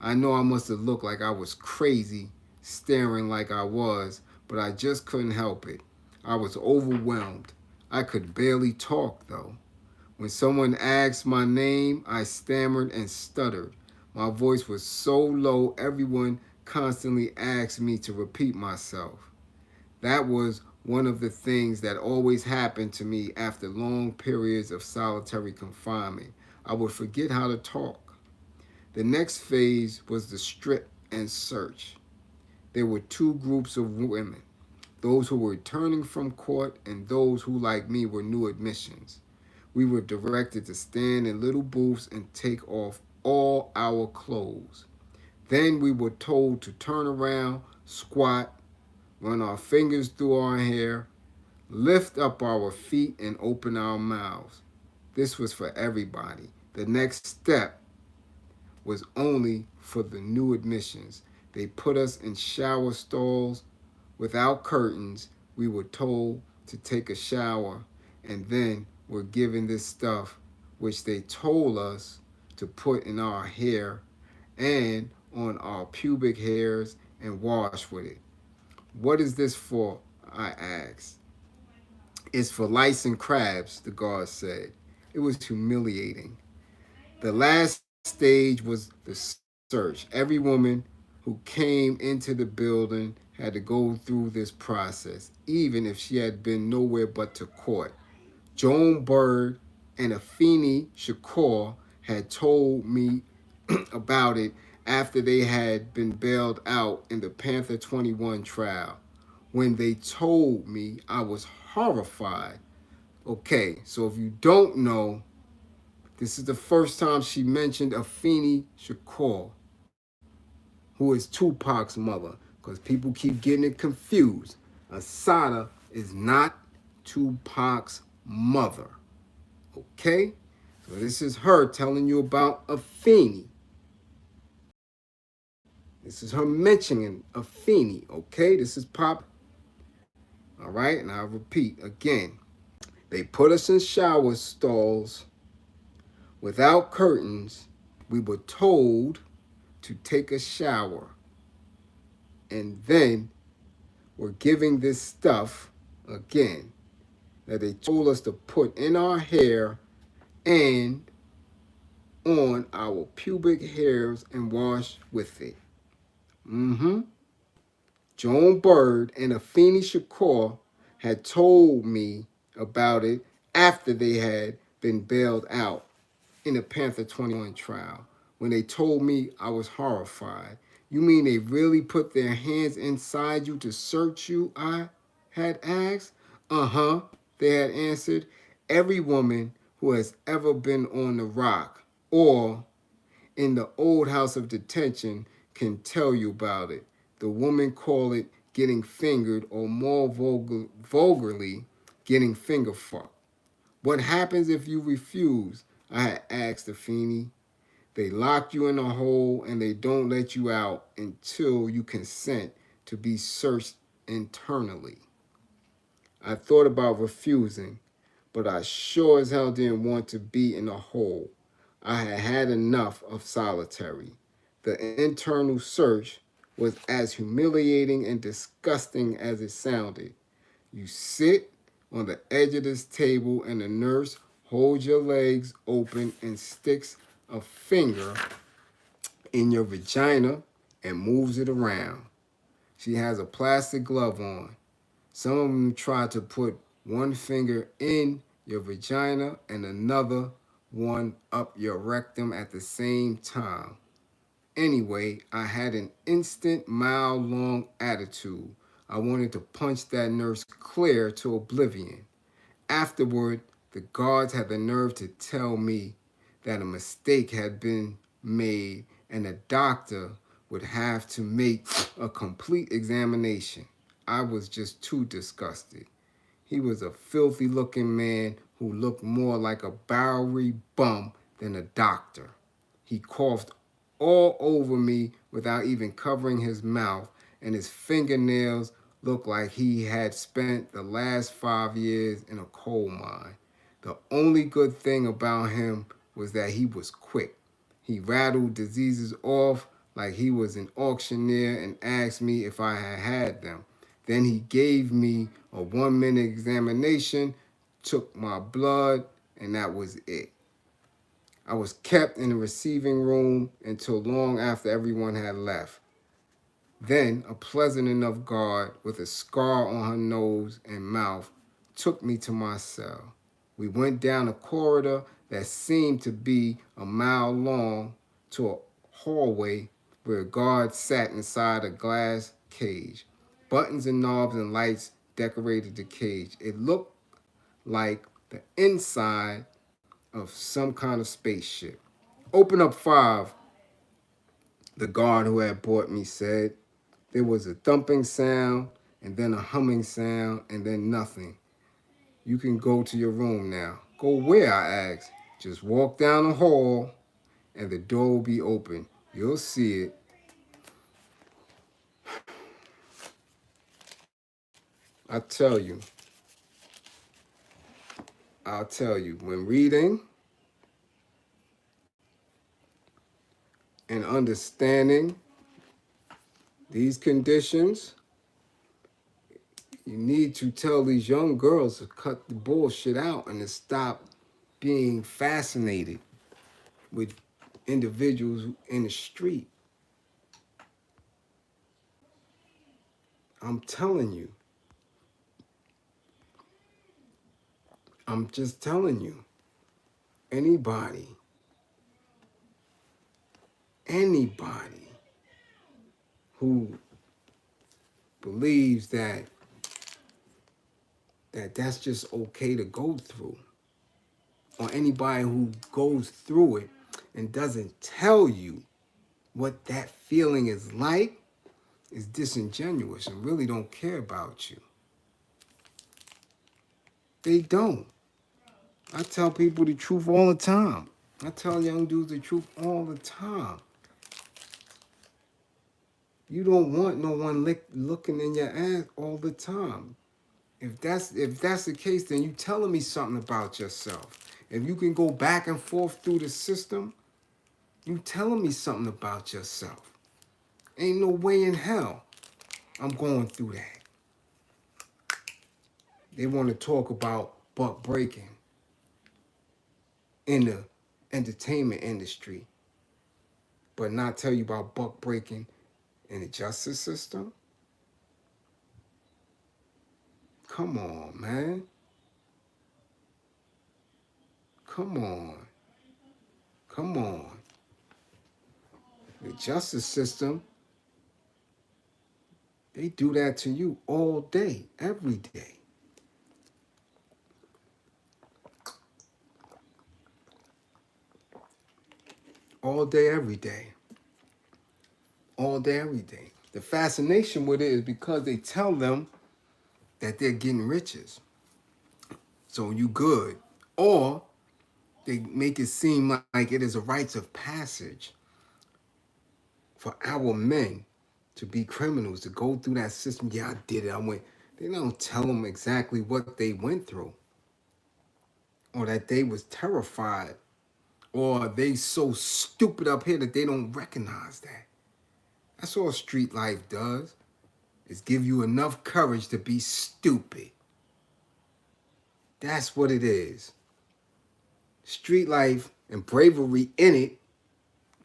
I know I must have looked like I was crazy staring like I was, but I just couldn't help it. I was overwhelmed. I could barely talk, though. When someone asked my name, I stammered and stuttered. My voice was so low, everyone constantly asked me to repeat myself. That was one of the things that always happened to me after long periods of solitary confinement. I would forget how to talk. The next phase was the strip and search. There were two groups of women, those who were returning from court and those who, like me, were new admissions. We were directed to stand in little booths and take off all our clothes. Then we were told to turn around, squat, run our fingers through our hair, lift up our feet, and open our mouths. This was for everybody. The next step was only for the new admissions. They put us in shower stalls without curtains. We were told to take a shower and then were given this stuff which they told us to put in our hair and on our pubic hairs and wash with it. What is this for? I asked. It's for lice and crabs, the guard said. It was humiliating. The last stage was the search. Every woman who came into the building had to go through this process, even if she had been nowhere but to court. Joan Bird and Afeni Shakur had told me about it after they had been bailed out in the Panther 21 trial. When they told me, I was horrified. Okay, so if you don't know, this is the first time she mentioned Afeni Shakur, who is Tupac's mother, because people keep getting it confused. Assata is not Tupac's mother. Okay? So this is her telling you about Afeni. This is her mentioning Afeni. Okay? This is Pop. All right? And I'll repeat again. They put us in shower stalls without curtains. We were told to take a shower. And then we're giving this stuff again that they told us to put in our hair and on our pubic hairs and wash with it. Joan Bird and Afeni Shakur had told me about it after they had been bailed out in the Panther 21 trial. When they told me, I was horrified. You mean they really put their hands inside you to search you? I had asked. Uh-huh, they had answered. Every woman who has ever been on the rock or in the old house of detention can tell you about it. The women call it getting fingered, or more vulgarly, getting finger fucked. What happens if you refuse? I had asked Afeni. They lock you in a hole and they don't let you out until you consent to be searched internally. I thought about refusing, but I sure as hell didn't want to be in a hole. I had had enough of solitary. The internal search was as humiliating and disgusting as it sounded. You sit on the edge of this table, and the nurse holds your legs open and sticks a finger in your vagina and moves it around. She has a plastic glove on. Some of them try to put one finger in your vagina and another one up your rectum at the same time. Anyway, I had an instant mile-long attitude. I wanted to punch that nurse clear to oblivion. Afterward, the guards had the nerve to tell me that a mistake had been made and the doctor would have to make a complete examination. I was just too disgusted. He was a filthy looking man who looked more like a Bowery bum than a doctor. He coughed all over me without even covering his mouth, and his fingernails looked like he had spent the last 5 years in a coal mine. The only good thing about him was that he was quick. He rattled diseases off like he was an auctioneer and asked me if I had them. Then he gave me a 1 minute examination, took my blood, and that was it. I was kept in the receiving room until long after everyone had left. Then a pleasant enough guard with a scar on her nose and mouth took me to my cell. We went down a corridor that seemed to be a mile long to a hallway where a guard sat inside a glass cage. Buttons and knobs and lights decorated the cage. It looked like the inside of some kind of spaceship. Open up 5, the guard who had brought me said. There was a thumping sound, and then a humming sound, and then nothing. You can go to your room now. Go where? I asked. Just walk down the hall, and the door will be open. You'll see it. I tell you, I'll tell you, when reading and understanding these conditions, you need to tell these young girls to cut the bullshit out and to stop being fascinated with individuals in the street. I'm telling you. I'm just telling you. Anybody who believes that's just okay to go through, or anybody who goes through it and doesn't tell you what that feeling is like, is disingenuous and really don't care about you. They don't. I tell people the truth all the time. I tell young dudes the truth all the time. You don't want no one looking in your ass all the time. If that's the case, then you telling me something about yourself. If you can go back and forth through the system, you telling me something about yourself. Ain't no way in hell I'm going through that. They want to talk about buck breaking in the entertainment industry, but not tell you about buck breaking in the justice system. Come on, man. Come on. Come on. The justice system, they do that to you all day, every day. All day, every day. All day, every day. The fascination with it is because they tell them that they're getting riches. So you good. Or they make it seem like it is a rites of passage for our men to be criminals, to go through that system. Yeah, I did it. I went. They don't tell them exactly what they went through, or that they was terrified Or they so stupid up here that they don't recognize that. That's all street life does, is give you enough courage to be stupid. That's what it is. Street life and bravery in it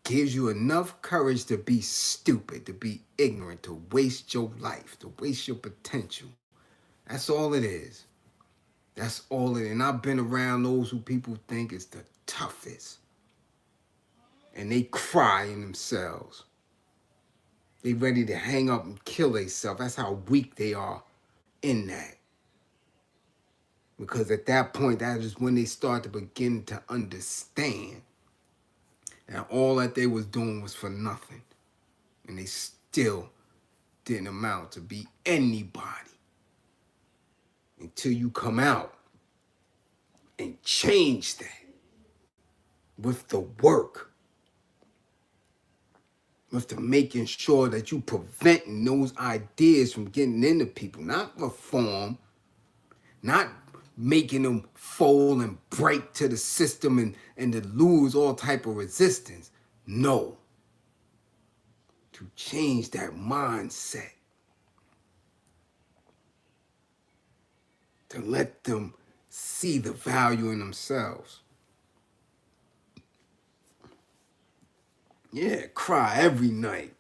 gives you enough courage to be stupid, to be ignorant, to waste your life, to waste your potential. That's all it is. That's all it is. And I've been around those who people think is the toughest. And they cry in themselves. They ready to hang up and kill themselves. That's how weak they are in that. Because at that point, that is when they start to begin to understand that all that they was doing was for nothing. And they still didn't amount to be anybody. Until you come out and change that with the work. With the making sure that you preventing those ideas from getting into people. Not reform. Not making them fold and break to the system and to lose all type of resistance. No. To change that mindset. To let them see the value in themselves. Yeah, cry every night.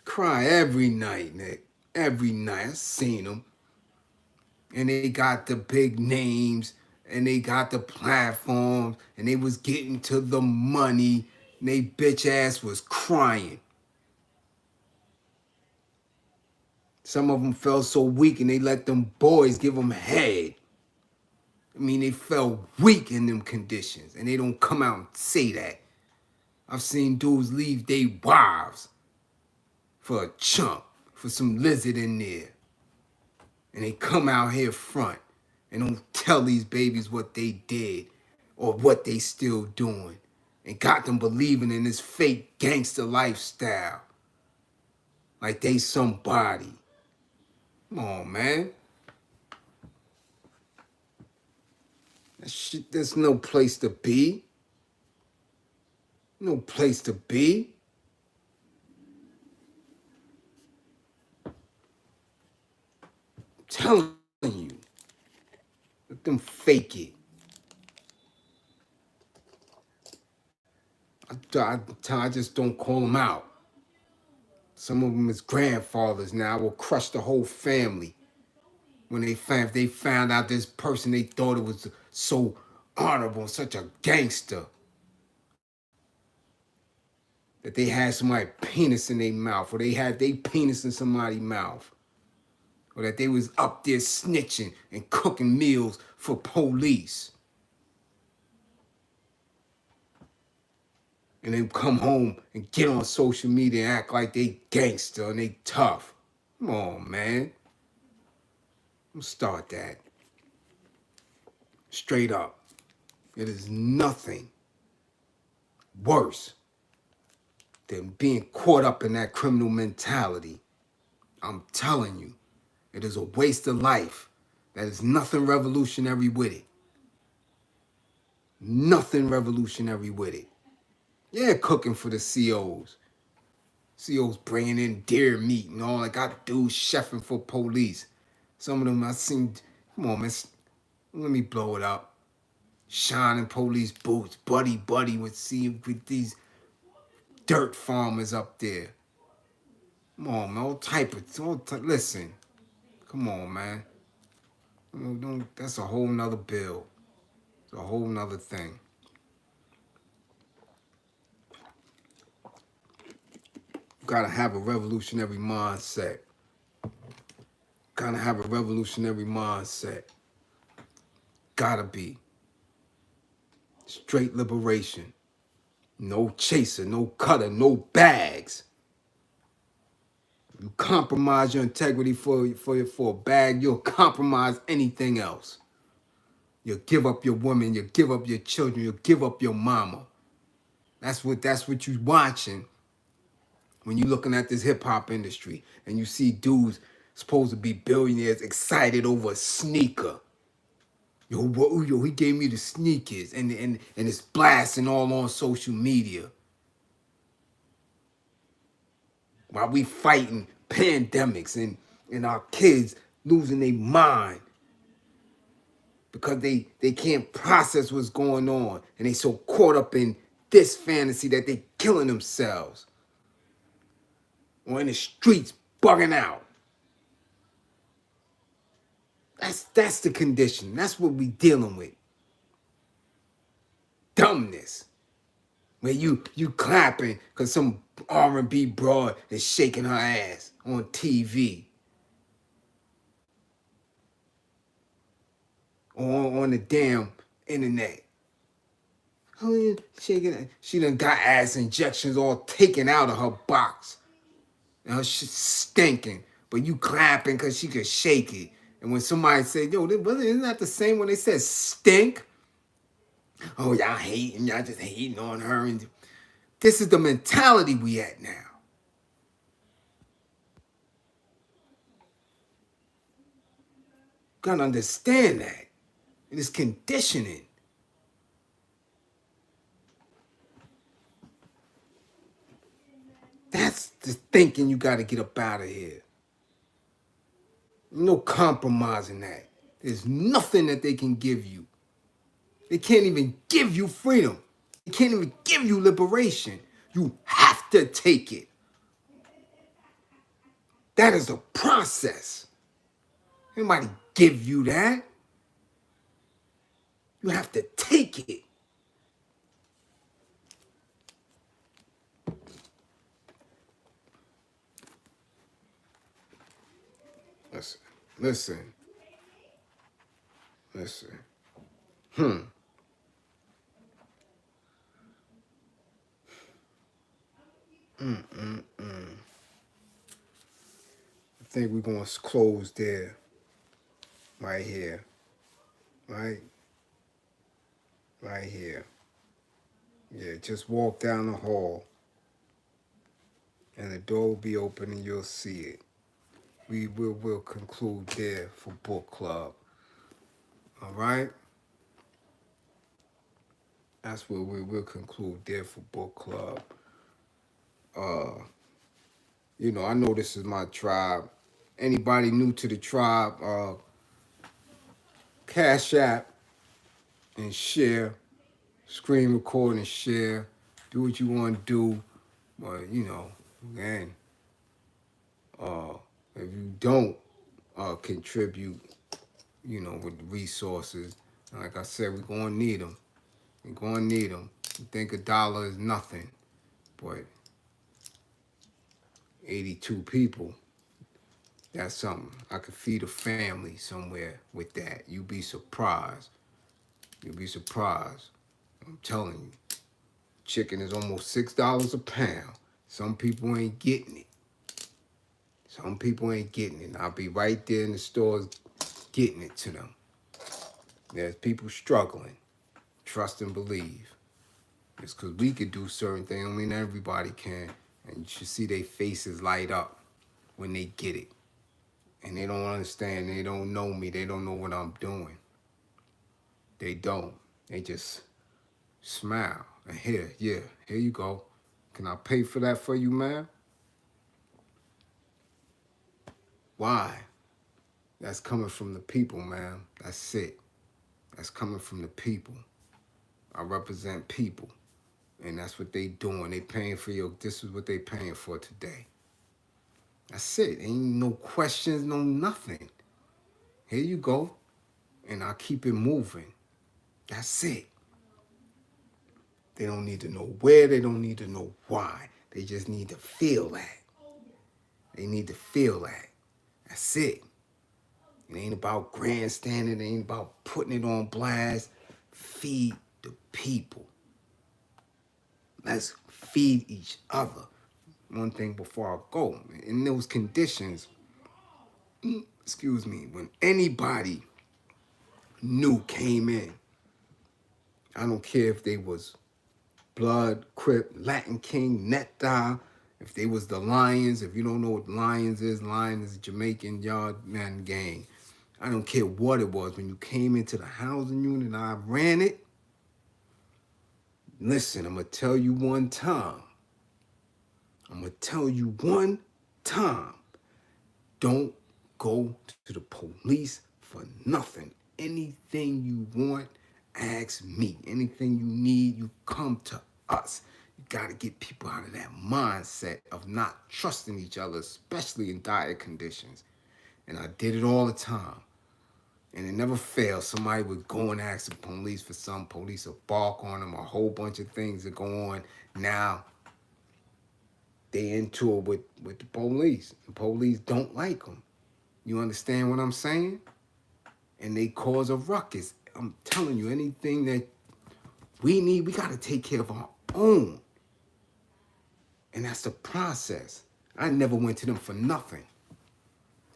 Cry every night, Nick. Every night. I've seen them. And they got the big names. And they got the platforms. And they was getting to the money. And they bitch ass was crying. Some of them felt so weak and they let them boys give them head. I mean, they felt weak in them conditions. And they don't come out and say that. I've seen dudes leave their wives for a chump, for some lizard in there. And they come out here front and don't tell these babies what they did or what they still doing. And got them believing in this fake gangster lifestyle. Like they somebody. Come on, man. That shit, there's no place to be. No place to be. I'm telling you. Let them fake it. I just don't call them out. Some of them is grandfathers now. I will crush the whole family. When they found out this person, they thought it was so honorable, such a gangster, that they had somebody's penis in their mouth, or they had their penis in somebody's mouth, or that they was up there snitching and cooking meals for police. And then come home and get on social media and act like they gangster and they tough. Come on, man. Let's start that. Straight up. It is nothing worse than being caught up in that criminal mentality. I'm telling you, it is a waste of life. That is nothing revolutionary with it. Nothing revolutionary with it. Yeah, cooking for the COs. COs bringing in deer meat and all. I got dudes chefing for police. Some of them I seen, come on, man, let me blow it up. Shining police boots, buddy with these dirt farmers up there. Come on, man, listen. Come on, man. That's a whole nother bill. It's a whole nother thing. You gotta have a revolutionary mindset. Gotta have a revolutionary mindset. Gotta be. Straight liberation. No chaser, no cutter, no bags. You compromise your integrity for a bag, you'll compromise anything else. You'll give up your woman, you'll give up your children, you'll give up your mama. That's what you're watching when you're looking at this hip-hop industry and you see dudes supposed to be billionaires excited over a sneaker. Yo, he gave me the sneakers, and it's blasting all on social media while we fighting pandemics and our kids losing their mind because they can't process what's going on, and they so caught up in this fantasy that they killing themselves or in the streets bugging out. That's the condition. That's what we dealing with. Dumbness. Where you clapping because some R&B broad is shaking her ass on TV or on the damn internet. Oh, yeah, shaking it. She done got ass injections all taken out of her box. And her shit stinking. But you clapping because she could shake it. And when somebody said, yo, isn't that the same when they said stink? Oh, y'all hating. Y'all just hating on her. And this is the mentality we at now. Gotta understand that. It is conditioning. That's the thinking you gotta get up out of here. No compromising that. There's nothing that they can give you. They can't even give you freedom. They can't even give you liberation. You have to take it. That is a process. Nobody give you that. You have to take it. Listen. I think we're going to close there. Right here. Right here. Yeah, just walk down the hall. And the door will be open and you'll see it. We'll conclude there for book club. All right? That's where we'll conclude there for book club. I know this is my tribe. Anybody new to the tribe, Cash App and share. Screen record and share. Do what you want to do. But, again, if you don't contribute, with the resources, like I said, we're going to need them. We're going to need them. You think $1 is nothing, but 82 people, that's something. I could feed a family somewhere with that. You'd be surprised. You'd be surprised. I'm telling you. Chicken is almost $6 a pound. Some people ain't getting it. Some people ain't getting it. I'll be right there in the stores getting it to them. There's people struggling. Trust and believe. It's because we could do certain things. I mean, everybody can. And you should see their faces light up when they get it. And they don't understand. They don't know me. They don't know what I'm doing. They don't. They just smile. And here you go. Can I pay for that for you, man? Why? That's coming from the people, man. That's it. That's coming from the people. I represent people. And that's what they doing. They paying for this is what they paying for today. That's it. Ain't no questions, no nothing. Here you go. And I keep it moving. That's it. They don't need to know where. They don't need to know why. They just need to feel that. They need to feel that. That's it. It ain't about grandstanding. It ain't about putting it on blast. Feed the people. Let's feed each other. One thing before I go. In those conditions, when anybody new came in, I don't care if they was Blood, Crip, Latin King, Netta, if they was the Lions. If you don't know what Lions is a Jamaican yard man gang. I don't care what it was. When you came into the housing unit and I ran it, listen, I'm going to tell you one time. Don't go to the police for nothing. Anything you want, ask me. Anything you need, you come to us. You got to get people out of that mindset of not trusting each other, especially in dire conditions. And I did it all the time. And it never failed. Somebody would go and ask the police for something. Police would bark on them. A whole bunch of things that go on. Now, they into it with the police. The police don't like them. You understand what I'm saying? And they cause a ruckus. I'm telling you, anything that we need, we got to take care of our own. And that's the process. I never went to them for nothing.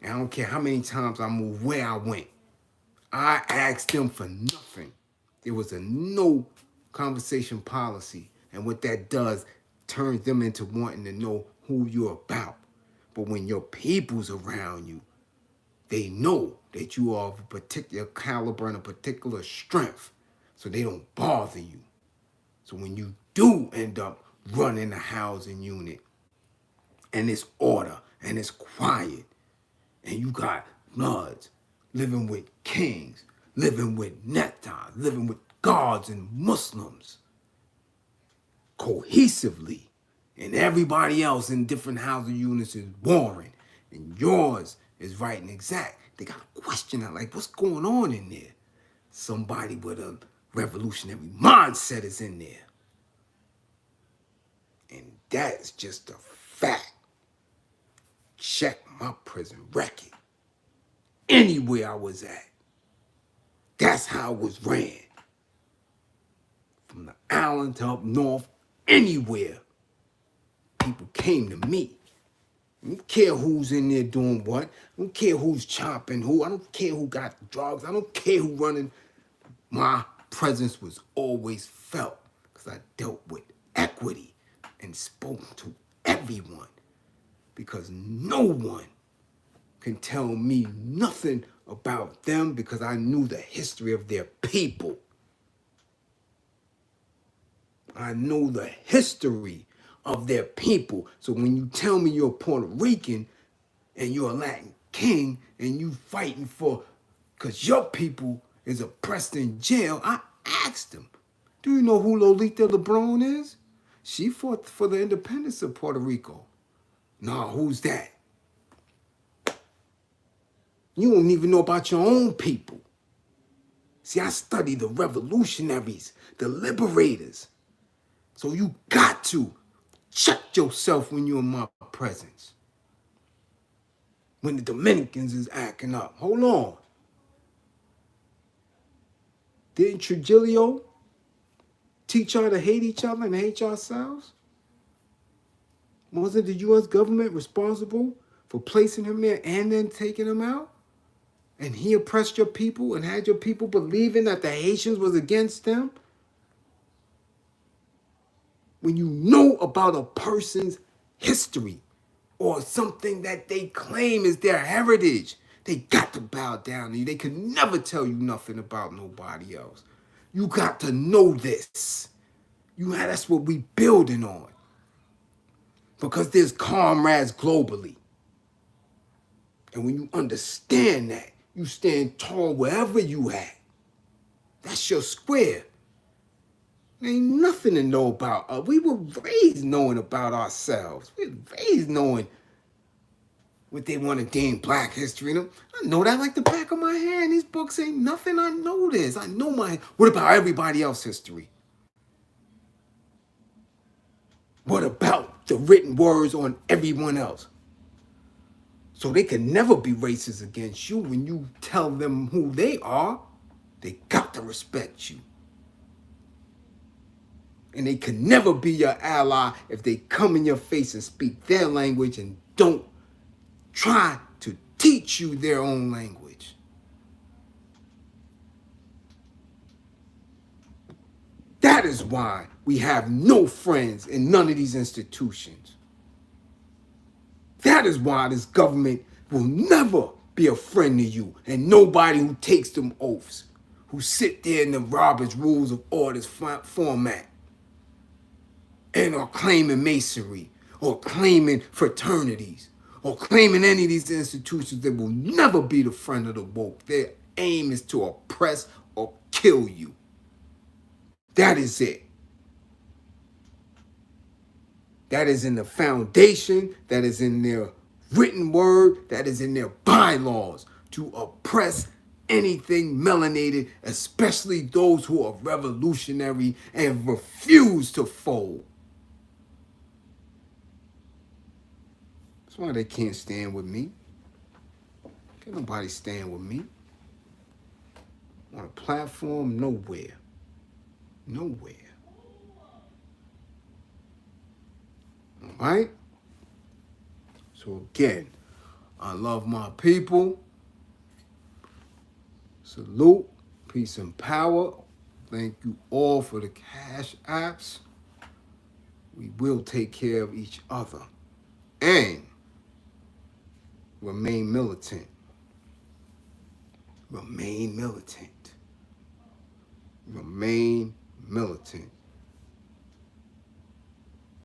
And I don't care how many times I moved, where I went. I asked them for nothing. There was a no conversation policy. And what that does, turns them into wanting to know who you're about. But when your people's around you, they know that you are of a particular caliber and a particular strength. So they don't bother you. So when you do end up running a housing unit, and it's order, and it's quiet, and you got Bloods living with kings, living with Netas, living with guards and Muslims, cohesively, and everybody else in different housing units is warring, and yours is right and exact. They got to question that, like, what's going on in there? Somebody with a revolutionary mindset is in there. And that's just a fact. Check my prison record. Anywhere I was at, that's how it was ran. From the island to up north, anywhere, people came to me. I don't care who's in there doing what. I don't care who's chopping who. I don't care who got drugs. I don't care who running. My presence was always felt because I dealt with equity and spoke to everyone, because no one can tell me nothing about them because I knew the history of their people. I know the history of their people. So when you tell me you're Puerto Rican and you're a Latin king and you fighting for, because your people is oppressed in jail, I asked them, do you know who Lolita LeBron is? She fought for the independence of Puerto Rico. Nah, who's that? You don't even know about your own people. See, I study the revolutionaries, the liberators. So you got to check yourself when you're in my presence. When the Dominicans is acting up. Hold on. Didn't Trujillo teach y'all to hate each other and hate yourselves? Wasn't the U.S. government responsible for placing him there and then taking him out? And he oppressed your people and had your people believing that the Haitians was against them? When you know about a person's history or something that they claim is their heritage, they got to bow down to you. They could never tell you nothing about nobody else. You got to know this. That's what we building on. Because there's comrades globally. And when you understand that, you stand tall wherever you at. That's your square. There ain't nothing to know about us. We were raised knowing about ourselves. We were raised knowing what they want to deem Black history. I know that like the back of my hand. These books ain't nothing. I know this. I know my... What about everybody else's history? What about the written words on everyone else? So they can never be racist against you when you tell them who they are. They got to respect you. And they can never be your ally if they come in your face and speak their language and don't try to teach you their own language. That is why we have no friends in none of these institutions. That is why this government will never be a friend to you. And nobody who takes them oaths, who sit there in the Robert's Rules of Orders format and are claiming masonry or claiming fraternities or claiming any of these institutions that will never be the friend of the woke. Their aim is to oppress or kill you. That is it. That is in the foundation. That is in their written word. That is in their bylaws, to oppress anything melanated, especially those who are revolutionary and refuse to fold. That's why they can't stand with me. Can't nobody stand with me. On a platform, nowhere. Nowhere. All right? So again, I love my people. Salute. Peace and power. Thank you all for the cash apps. We will take care of each other. And remain militant. Remain militant. Remain militant.